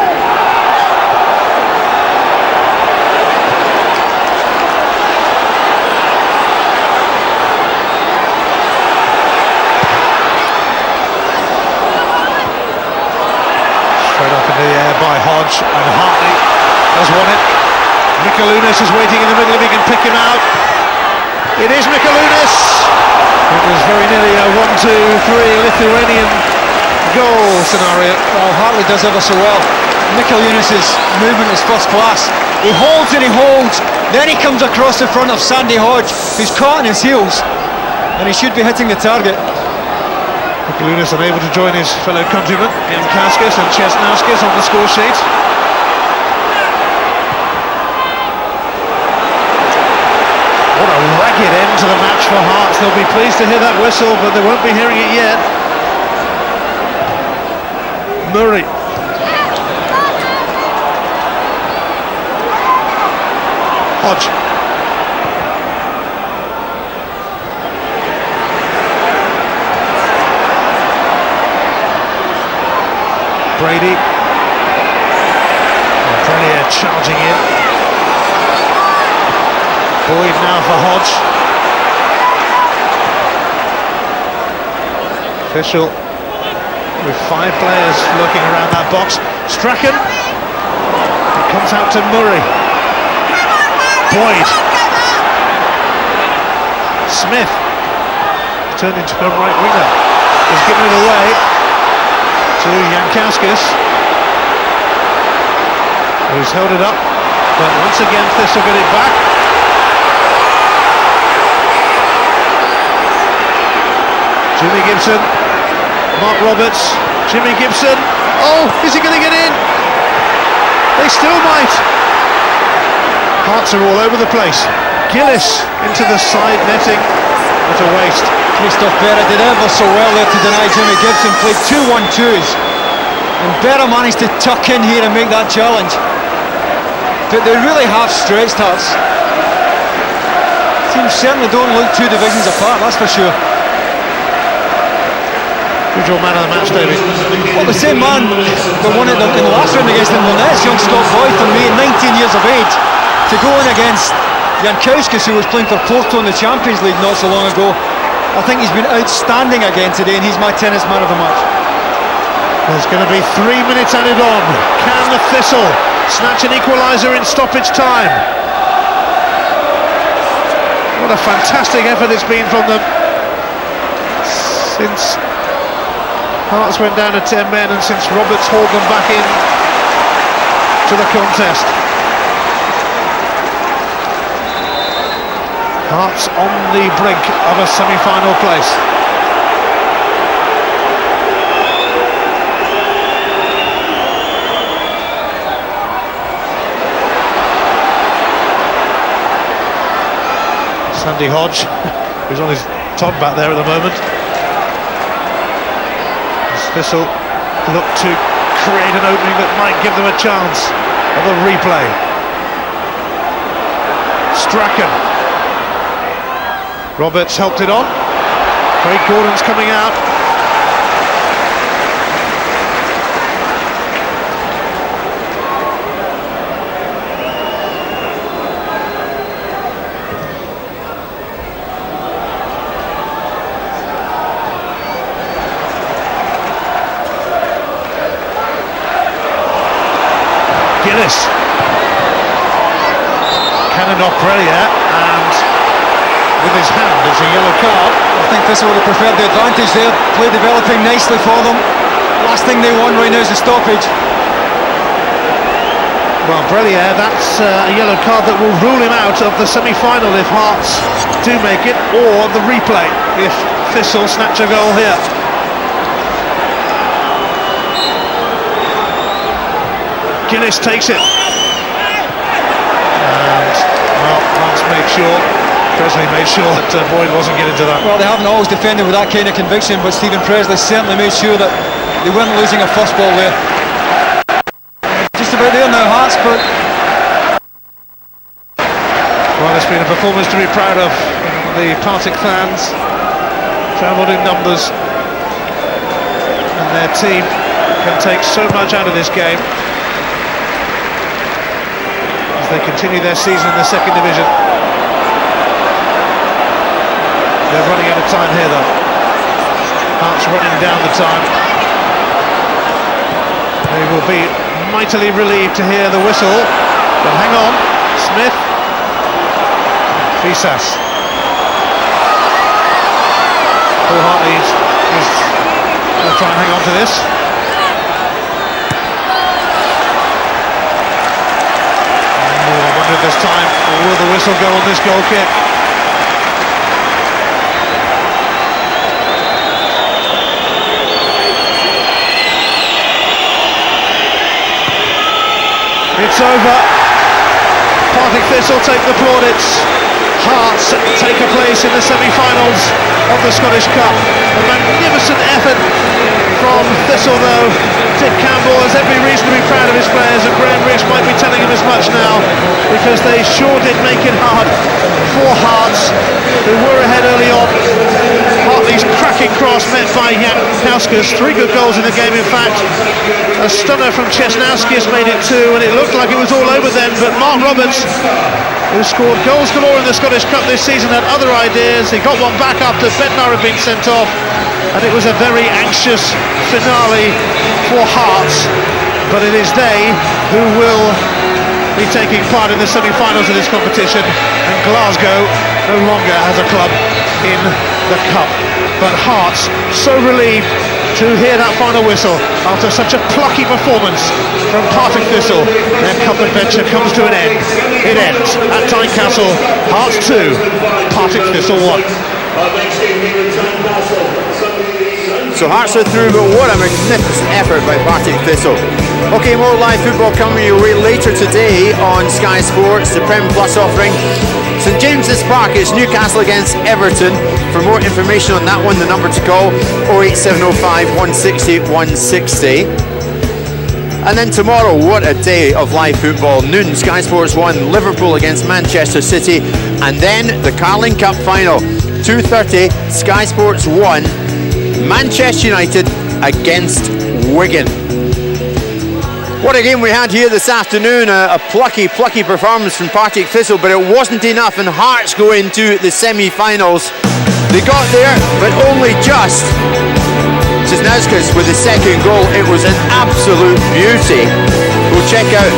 Straight up into the air by Hodge, and Hartley has won it. Mikalunas is waiting in the middle if he can pick him out. It is Mikalunas! It was very nearly a 1-2-3 Lithuanian goal scenario. Well, Hartley does ever so well. Mikalunas' movement is first class. He holds and he holds, then he comes across the front of Sandy Hodge, who's caught on his heels, and he should be hitting the target. Mikalunas unable to join his fellow countrymen, Jankowskis and Chesnauskis on the score sheet. What a ragged end to the match for Hearts. They'll be pleased to hear that whistle, but they won't be hearing it yet. Murray. Hodge. Brady. Premier charging in. Boyd now for Hodge. Thistle with 5 players looking around that box. Strachan. It comes out to Murray. Boyd. Smith. Turned into a right winger. He's given it away to Jankowskis, who's held it up. But once again Thistle get it back. Jimmy Gibson, Mark Roberts, Jimmy Gibson. Oh, is he going to get in? They still might. Hearts are all over the place. Gillis into the side netting. What a waste. Christoph Berra did ever so well there to deny Jimmy Gibson. Played 2 1-2s. And Berra managed to tuck in here and make that challenge. But they really have stretched Hearts. Teams certainly don't look 2 divisions apart, that's for sure. Who's your man of the match, David? Well, the same man that won it in the last round against Inverness, young Scott Boyd from me, 19 years of age, to go in against Jankowskis, who was playing for Porto in the Champions League not so long ago. I think he's been outstanding again today, and he's my tennis man of the match. There's going to be 3 minutes added on. Can the Thistle snatch an equaliser in stoppage time? What a fantastic effort it's been from them since Hearts went down to 10 men, and since Roberts hauled them back in to the contest. Hearts on the brink of a semi-final place. Sandy Hodge, who's on his top back there at the moment. As Thistle look to create an opening that might give them a chance of a replay. Strachan. Roberts helped it on. Craig Gordon's coming out. Gillis. Cannon off Brellier, and with his hand it's a yellow card. I think Thistle would have preferred the advantage there. Play developing nicely for them. Last thing they want right now is a stoppage. Well, Brellier, that's a yellow card that will rule him out of the semi-final if Hearts do make it, or the replay if Thistle snatch a goal here. Gillis takes it. And, well, Hearts made sure, Presley made sure that Boyd wasn't getting to that. Well, they haven't always defended with that kind of conviction, but Stephen Presley certainly made sure that they weren't losing a first ball there. Just about there now, Hearts, but... Well, it's been a performance to be proud of. The Partick fans travelled in numbers, and their team can take so much out of this game as they continue their season in the second division. They're running out of time here, though. Hearts running down the time. They will be mightily relieved to hear the whistle, but hang on, Smith, Fisas. Paul Hartley is going to try and hang on to this. I wonder if there's time, or will the whistle go on this goal kick? It's over. Partick Thistle take the plaudits. Hearts take a place in the semi-finals of the Scottish Cup. A magnificent effort from Thistle, though. Dick Campbell has every reason to be proud of his players, and Graham Rich might be telling him as much now, because they sure did make it hard for Hearts, who were ahead early on. Hartley's cracking cross met by Jankowskis. 3 good goals in the game, in fact. A stunner from Chesnowskis made it 2, and it looked like it was all over then, but Mark Roberts, who scored goals galore in the Scottish Cup this season, had other ideas. He got one back after Bednar had been sent off, and it was a very anxious finale for Hearts, but it is they who will be taking part in the semi-finals of this competition, and Glasgow no longer has a club in the Cup. But Hearts so relieved to hear that final whistle after such a plucky performance from Partick Thistle. Their cup adventure comes to an end. It ends at Tynecastle. Hearts 2, Partick Thistle 1. So Hearts are through, but what a magnificent effort by Partick Thistle. Okay, more live football coming your way later today on Sky Sports, the Prem Plus offering. St James's Park is Newcastle against Everton. For more information on that one, the number to call 08705 160 160. And then tomorrow, what a day of live football. Noon, Sky Sports 1, Liverpool against Manchester City. And then the Carling Cup final, 2:30, Sky Sports 1, Manchester United against Wigan. What a game we had here this afternoon. A plucky performance from Partick Thistle, but it wasn't enough, and Hearts go into the semi-finals. They got there, but only just. Cisnauskas with the second goal. It was an absolute beauty. We'll check out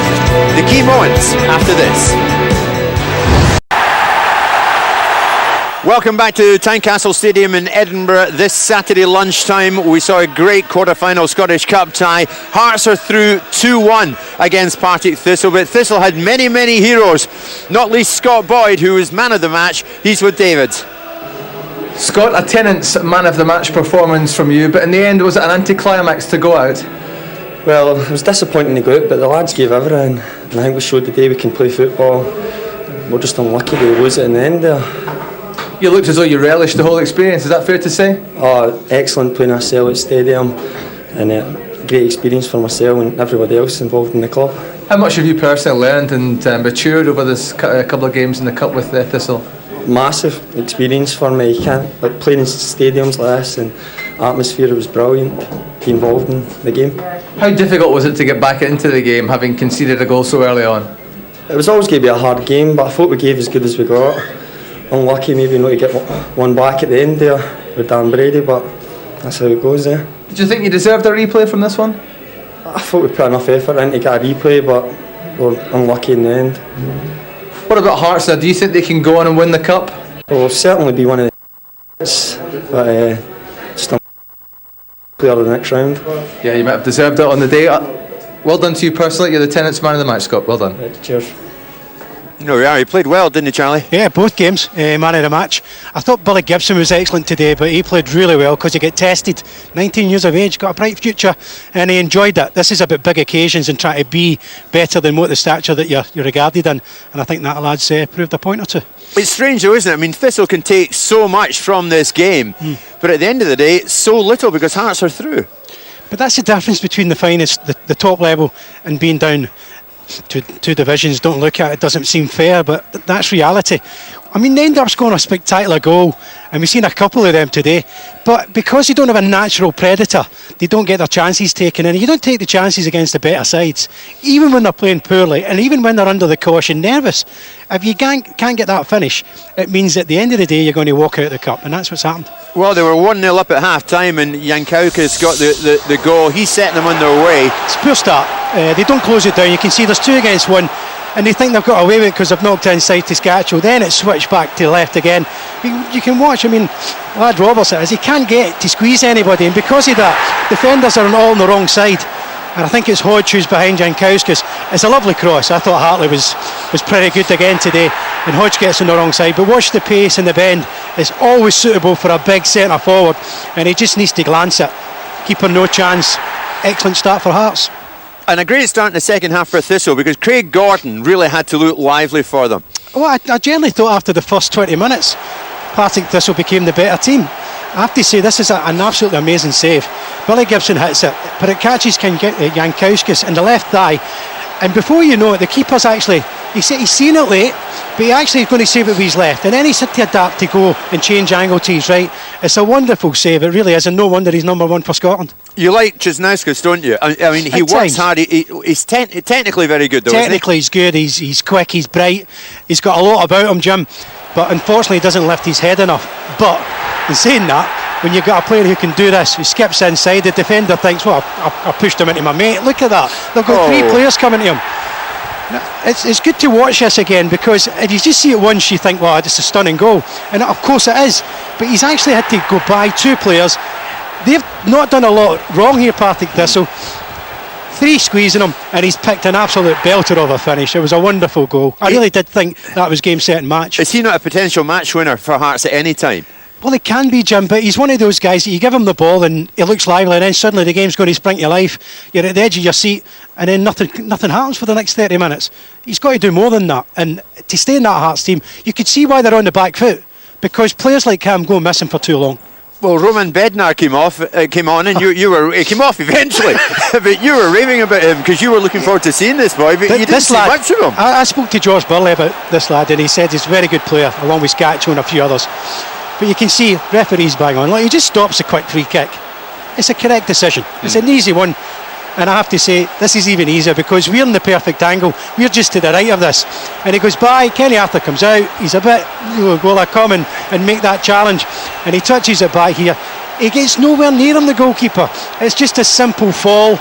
the key moments after this. Welcome back to Tynecastle Stadium in Edinburgh. This Saturday lunchtime we saw a great quarter-final Scottish Cup tie. Hearts are through 2-1 against Partick Thistle, but Thistle had many heroes, not least Scott Boyd, who was man of the match. He's with David. Scott, a Tennent's man of the match performance from you, but in the end was it an anticlimax to go out? Well, it was disappointing to go out, but the lads gave everything, and I think we showed today we can play football. We're just unlucky to lose it in the end there. You looked as though you relished the whole experience, is that fair to say? Oh, excellent playing at Celtic Stadium, and great experience for myself and everybody else involved in the club. How much have you personally learned and matured over this couple of games in the Cup with Thistle? Massive experience for me. You can't, like, playing in stadiums like this, and atmosphere was brilliant. Be involved in the game. How difficult was it to get back into the game, having conceded a goal so early on? It was always going to be a hard game, but I thought we gave as good as we got. Unlucky maybe not to get one back at the end there with Dan Brady, but that's how it goes there. Did you think you deserved a replay from this one? I thought we put enough effort in to get a replay, but we're unlucky in the end. What about Hearts there? Do you think they can go on and win the Cup? Well, we'll certainly be one of the but just a player of the next round. Yeah, you might have deserved it on the day. Well done to you personally. You're the Tennent's man of the match, Scott. Well done. Cheers. No, yeah, he played well, didn't he, Charlie? Yeah, both games, man of the match. I thought Billy Gibson was excellent today, but he played really well because he got tested. 19 years of age, got a bright future, and he enjoyed it. This is about big occasions and trying to be better than what the stature that you're regarded in, and I think that lad's proved a point or two. It's strange though, isn't it? I mean, Thistle can take so much from this game, but at the end of the day, so little because Hearts are through. But that's the difference between the finest, the top level, and being down two divisions. Don't look at it, doesn't seem fair, but that's reality. I mean, they end up scoring a spectacular goal, and we've seen a couple of them today, but because they don't have a natural predator, they don't get their chances taken, and you don't take the chances against the better sides, even when they're playing poorly, and even when they're under the caution, nervous. If you can't get that finish, it means at the end of the day you're going to walk out of the Cup, and that's what's happened. Well, they were 1-0 up at half-time, and Jankaukas got the goal. He's setting them on their way. It's a poor start. They don't close it down. You can see there's 2 against 1, and they think they've got away with it because they've knocked inside to Scatchell. Then it's switched back to left again. You can watch, I mean, lad Robertson, as he can't get to squeeze anybody, and because of that, defenders are all on the wrong side. And I think it's Hodge who's behind Jankaukas. It's a lovely cross. I thought Hartley was pretty good again today, and Hodge gets on the wrong side. But watch the pace and the bend. It's always suitable for a big centre forward, and he just needs to glance it. Keeper no chance. Excellent start for Hearts. And a great start in the second half for Thistle because Craig Gordon really had to look lively for them. Well, I generally thought after the first 20 minutes, Partick Thistle became the better team. I have to say, this is an absolutely amazing save. Billy Gibson hits it, but it catches Jankaukas in the left thigh, and before you know it, the keeper's actually, he's seen it late, but he actually is going to save it with his left, and then he's had to adapt to go and change angle to his right. It's a wonderful save, it really is, and no wonder he's number 1 for Scotland. You like Cisnauskas, don't you? I mean, he works hard. He's technically very good, though. Technically, he's good. He's quick. He's bright. He's got a lot about him, Jim. But unfortunately, he doesn't lift his head enough. But in saying that, when you've got a player who can do this, who skips inside, the defender thinks, well, I pushed him into my mate. Look at that. They've got 3 players coming to him. It's good to watch this again, because if you just see it once, you think, well, it's a stunning goal. And of course it is. But he's actually had to go by 2 players. They've not done a lot wrong here, Partick Thistle. 3 squeezing him, and he's picked an absolute belter of a finish. It was a wonderful goal. I really did think that was game, set and match. Is he not a potential match winner for Hearts at any time? Well, he can be, Jim, but he's one of those guys that you give him the ball and he looks lively, and then suddenly the game's going to spring to life. You're at the edge of your seat, and then nothing happens for the next 30 minutes. He's got to do more than that, and to stay in that Hearts team, you could see why they're on the back foot, because players like him go missing for too long. Well, Roman Bednar came on, and he came off eventually. But you were raving about him because you were looking forward to seeing this boy, but you didn't see much of him. I spoke to George Burley about this lad, and he said he's a very good player, along with Scatchell and a few others. But you can see referees bang on. Like, he just stops a quick free kick. It's a correct decision. It's an easy one. And I have to say, this is even easier because we're in the perfect angle. We're just to the right of this. And he goes by, Kenny Arthur comes out. He's a bit, will I come and make that challenge? And he touches it back here. He gets nowhere near him, the goalkeeper. It's just a simple fall.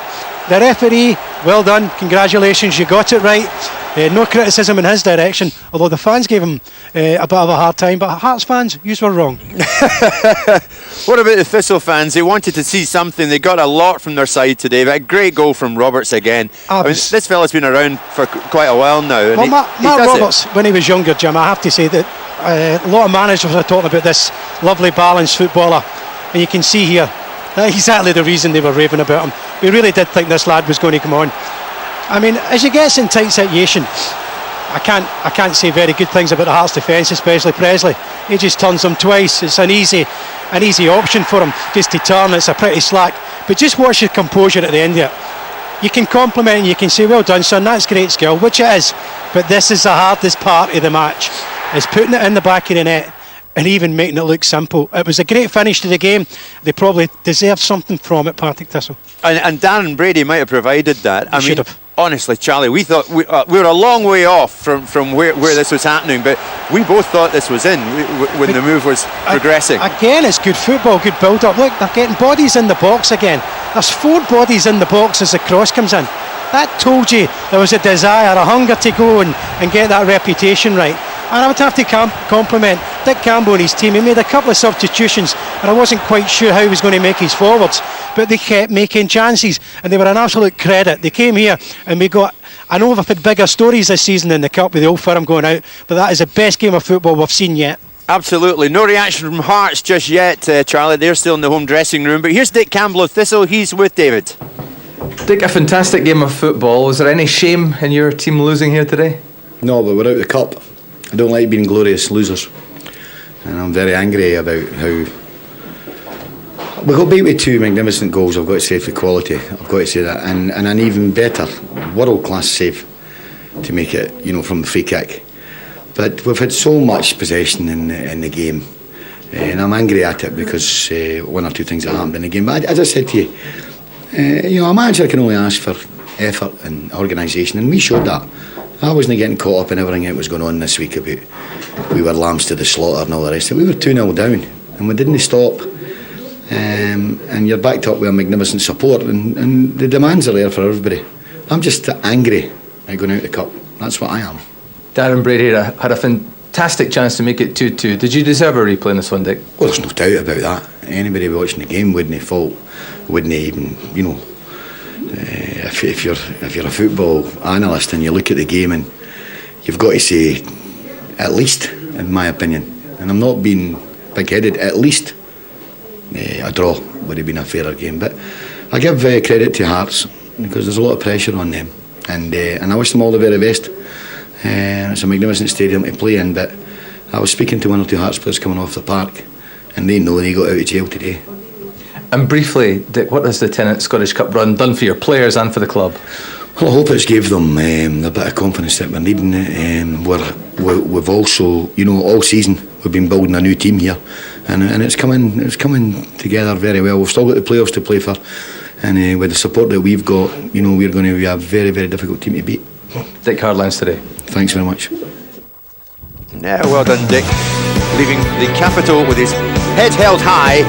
The referee, well done, congratulations, you got it right. No criticism in his direction, although the fans gave him a bit of a hard time. But Hearts fans, you were wrong. What about the Thistle fans? They wanted to see something. They got a lot from their side today. But a great goal from Roberts again. I mean, this fella's been around for quite a while now. And Mark Roberts, when he was younger, Jim, I have to say that a lot of managers are talking about this lovely balanced footballer, and you can see here exactly the reason they were raving about him. We really did think this lad was going to come on. I mean, as he gets in tight situation, I can't say very good things about the Hearts defence, especially Presley. He just turns them twice. It's an easy option for him just to turn. It's a pretty slack, but just watch his composure at the end of it. You can compliment and you can say, well done son, that's great skill, which it is, but this is the hardest part of the match, is putting it in the back of the net and even making it look simple. It was a great finish to the game. They probably deserved something from it, Partick Thistle. And Darren Brady might have provided that. I mean, honestly, Charlie, we thought we were a long way off from where this was happening, but we both thought this was in when the move was progressing. Again, it's good football, good build-up. Look, they're getting bodies in the box again. There's 4 bodies in the box as the cross comes in. That told you there was a desire, a hunger to go and get that reputation right. And I would have to compliment Dick Campbell and his team. He made a couple of substitutions and I wasn't quite sure how he was going to make his forwards, but they kept making chances and they were an absolute credit. They came here and we got, I know we've had bigger stories this season in the Cup with the Old Firm going out, but that is the best game of football we've seen yet. Absolutely. No reaction from Hearts just yet, Charlie. They're still in the home dressing room. But here's Dick Campbell of Thistle. He's with David. Dick, a fantastic game of football. Was there any shame in your team losing here today? No, but we're out of the Cup. I don't like being glorious losers. And I'm very angry about how we got beat with 2 magnificent goals. I've got to say, for quality, I've got to say that, and an even better world-class save to make it, from the free kick. But we've had so much possession in the game, and I'm angry at it because 1 or 2 things that happened in the game. But as I said to you, a manager can only ask for effort and organisation, and we showed that. I wasn't getting caught up in everything that was going on this week about we were lambs to the slaughter and all the rest of it. We were 2-0 down and we didn't stop, and you're backed up with a magnificent support, and the demands are there for everybody. I'm just angry at going out the Cup. That's what I am. Darren Brady had a fantastic chance to make it 2-2. Did you deserve a replay in this one, Dick? Well, there's no doubt about that. Anybody watching the game wouldn't even, if you're a football analyst and you look at the game, and you've got to say, at least, in my opinion, and I'm not being big-headed, at least a draw would have been a fairer game. But I give credit to Hearts because there's a lot of pressure on them, and I wish them all the very best. It's a magnificent stadium to play in, but I was speaking to 1 or 2 Hearts players coming off the park, and they know they got out of jail today. And briefly, Dick, what has the Tennant Scottish Cup run done for your players and for the club? Well, I hope it's gave them a bit of confidence that we're needing it. We've also, all season we've been building a new team here, and it's coming together very well. We've still got the playoffs to play for, and with the support that we've got, we're going to be a very, very difficult team to beat. Dick Hardlines today. Thanks very much. Yeah, well done, Dick. Leaving the capital with his head held high.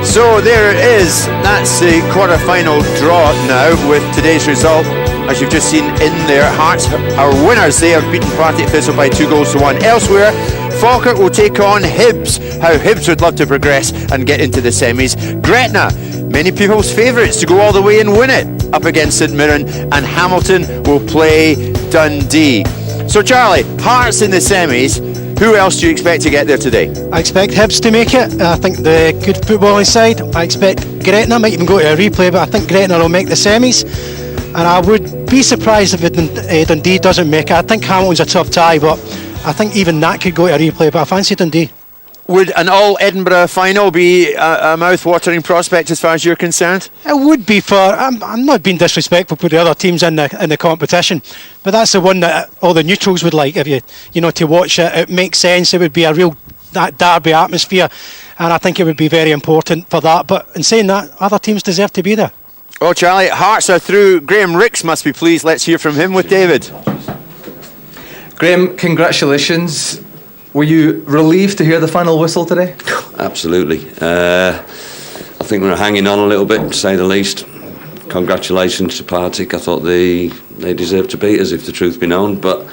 So there it is. That's the quarter-final draw now with today's result. As you've just seen in there, Hearts are winners. They have beaten Partick Thistle by 2-1. Elsewhere, Falkirk will take on Hibs. How Hibs would love to progress and get into the semis. Gretna, many people's favourites to go all the way and win it, up against St Mirren. And Hamilton will play Dundee. So Charlie, Hearts in the semis. Who else do you expect to get there today? I expect Hibs to make it. I think the good footballing side. I expect Gretna might even go to a replay, but I think Gretna will make the semis. And I would be surprised if Dundee doesn't make it. I think Hamilton's a tough tie, but I think even that could go to a replay, but I fancy Dundee. Would an all-Edinburgh final be a mouth-watering prospect as far as you're concerned? It would be for... I'm not being disrespectful to the other teams in the competition, but that's the one that all the neutrals would like. If you to watch it, it makes sense. It would be a real that derby atmosphere, and I think it would be very important for that. But in saying that, other teams deserve to be there. Well, Charlie, Hearts are through. Graham Ricks must be pleased. Let's hear from him with David. Graham, congratulations. Were you relieved to hear the final whistle today? Absolutely. I think we were hanging on a little bit, to say the least. congratulations to Partick. I thought they deserved to beat us, if the truth be known. But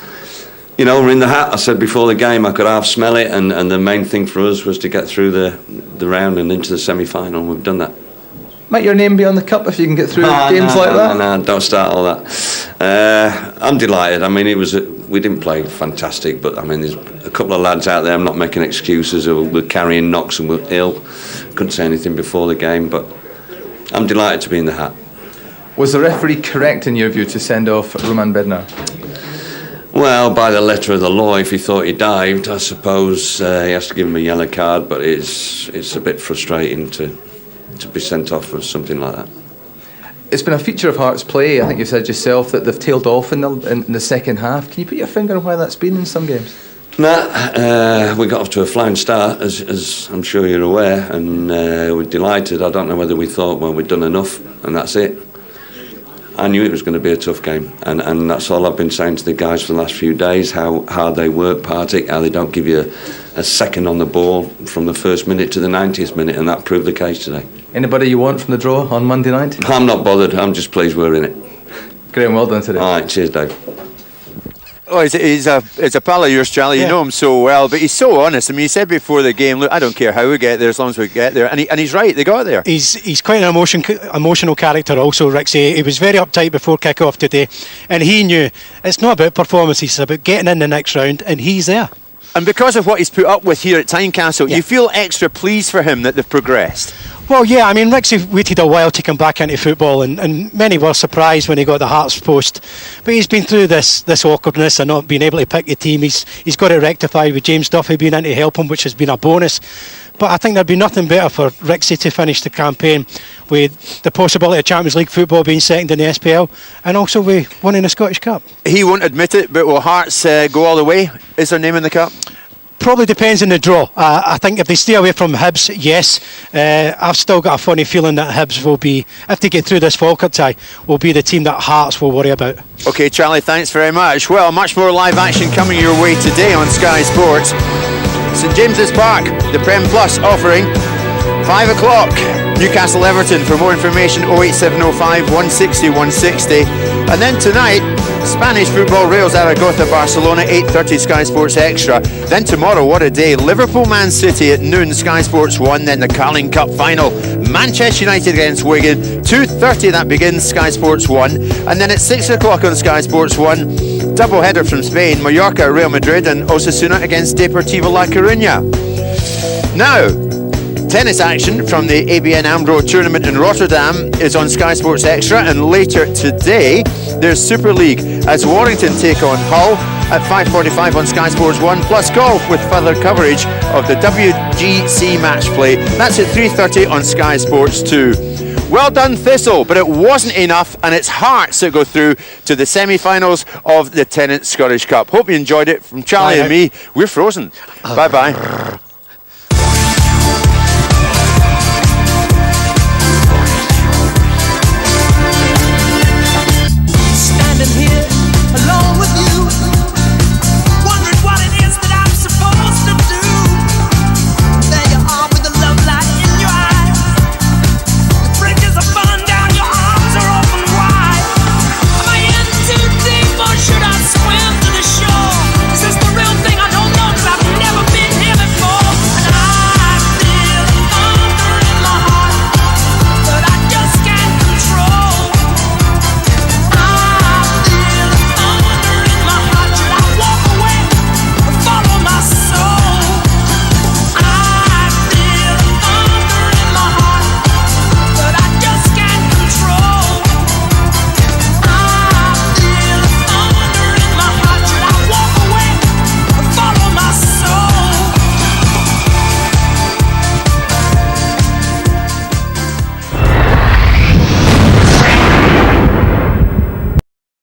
you know, we're in the hat. I said before the game I could half smell it, and the main thing for us was to get through the round and into the semi-final, and we've done that. Might your name be on the cup if you can get through games like that? No, don't start all that. I'm delighted. I mean, we didn't play fantastic, but I mean, there's a couple of lads out there. I'm not making excuses. We're carrying knocks and we're ill. Couldn't say anything before the game, but I'm delighted to be in the hat. Was the referee correct in your view to send off Roman Bednar? Well, by the letter of the law, if he thought he dived, I suppose he has to give him a yellow card. But it's a bit frustrating to be sent off for something like that. It's been a feature of Hearts' play. I think you said yourself that they've tailed off in the second half. Can you put your finger on why that's been in some games? Nah, we got off to a flying start, as I'm sure you're aware, and we're delighted. I don't know whether we thought, well, we'd done enough, and that's it. I knew it was going to be a tough game, and that's all I've been saying to the guys for the last few days, how hard they work, Partick, how they don't give you a second on the ball from the first minute to the 90th minute, and that proved the case today. Anybody you want from the draw on Monday night? I'm not bothered, I'm just pleased we're in it. Great, well done today. All right, cheers, Dave. Oh, he's a pal of yours, Charlie. You know him so well, but he's so honest. I mean, he said before the game, look, I don't care how we get there as long as we get there. And he's right, they got there. He's quite an emotional character also, Rixie. He was very uptight before kick-off today, and he knew it's not about performance, it's about getting in the next round, and he's there. And because of what he's put up with here at Tynecastle, you feel extra pleased for him that they've progressed. Well, yeah, I mean, Rixie waited a while to come back into football, and many were surprised when he got the Hearts post. But he's been through this awkwardness and not being able to pick the team. He's got it rectified with James Duffy being in to help him, which has been a bonus. But I think there'd be nothing better for Rixie to finish the campaign with the possibility of Champions League football being second in the SPL, and also with winning the Scottish Cup. He won't admit it, but will Hearts go all the way? Is their name in the Cup? Probably depends on the draw. I think if they stay away from Hibs, yes. I've still got a funny feeling that Hibs will be, if they get through this Falkirk tie, will be the team that Hearts will worry about. OK, Charlie, thanks very much. Well, much more live action coming your way today on Sky Sports. St James's Park, the Prem Plus offering 5 o'clock. Newcastle Everton. For more information, 08705 160 160. And then tonight, Spanish football, Real Zaragoza, Barcelona, 8:30 Sky Sports Extra. Then tomorrow, what a day, Liverpool Man City at noon, Sky Sports 1. Then the Carling Cup final, Manchester United against Wigan, 2:30 that begins, Sky Sports 1. And then at 6 o'clock on Sky Sports 1, double header from Spain, Mallorca, Real Madrid, and Osasuna against Deportivo La Coruña. Now, tennis action from the ABN AMRO tournament in Rotterdam is on Sky Sports Extra, and later today there's Super League as Warrington take on Hull at 5:45 on Sky Sports 1, plus golf with further coverage of the WGC match play. That's at 3:30 on Sky Sports 2. Well done, Thistle, but it wasn't enough, and it's Hearts that go through to the semi-finals of the Tennent Scottish Cup. Hope you enjoyed it. From Charlie and me, we're frozen. Bye-bye.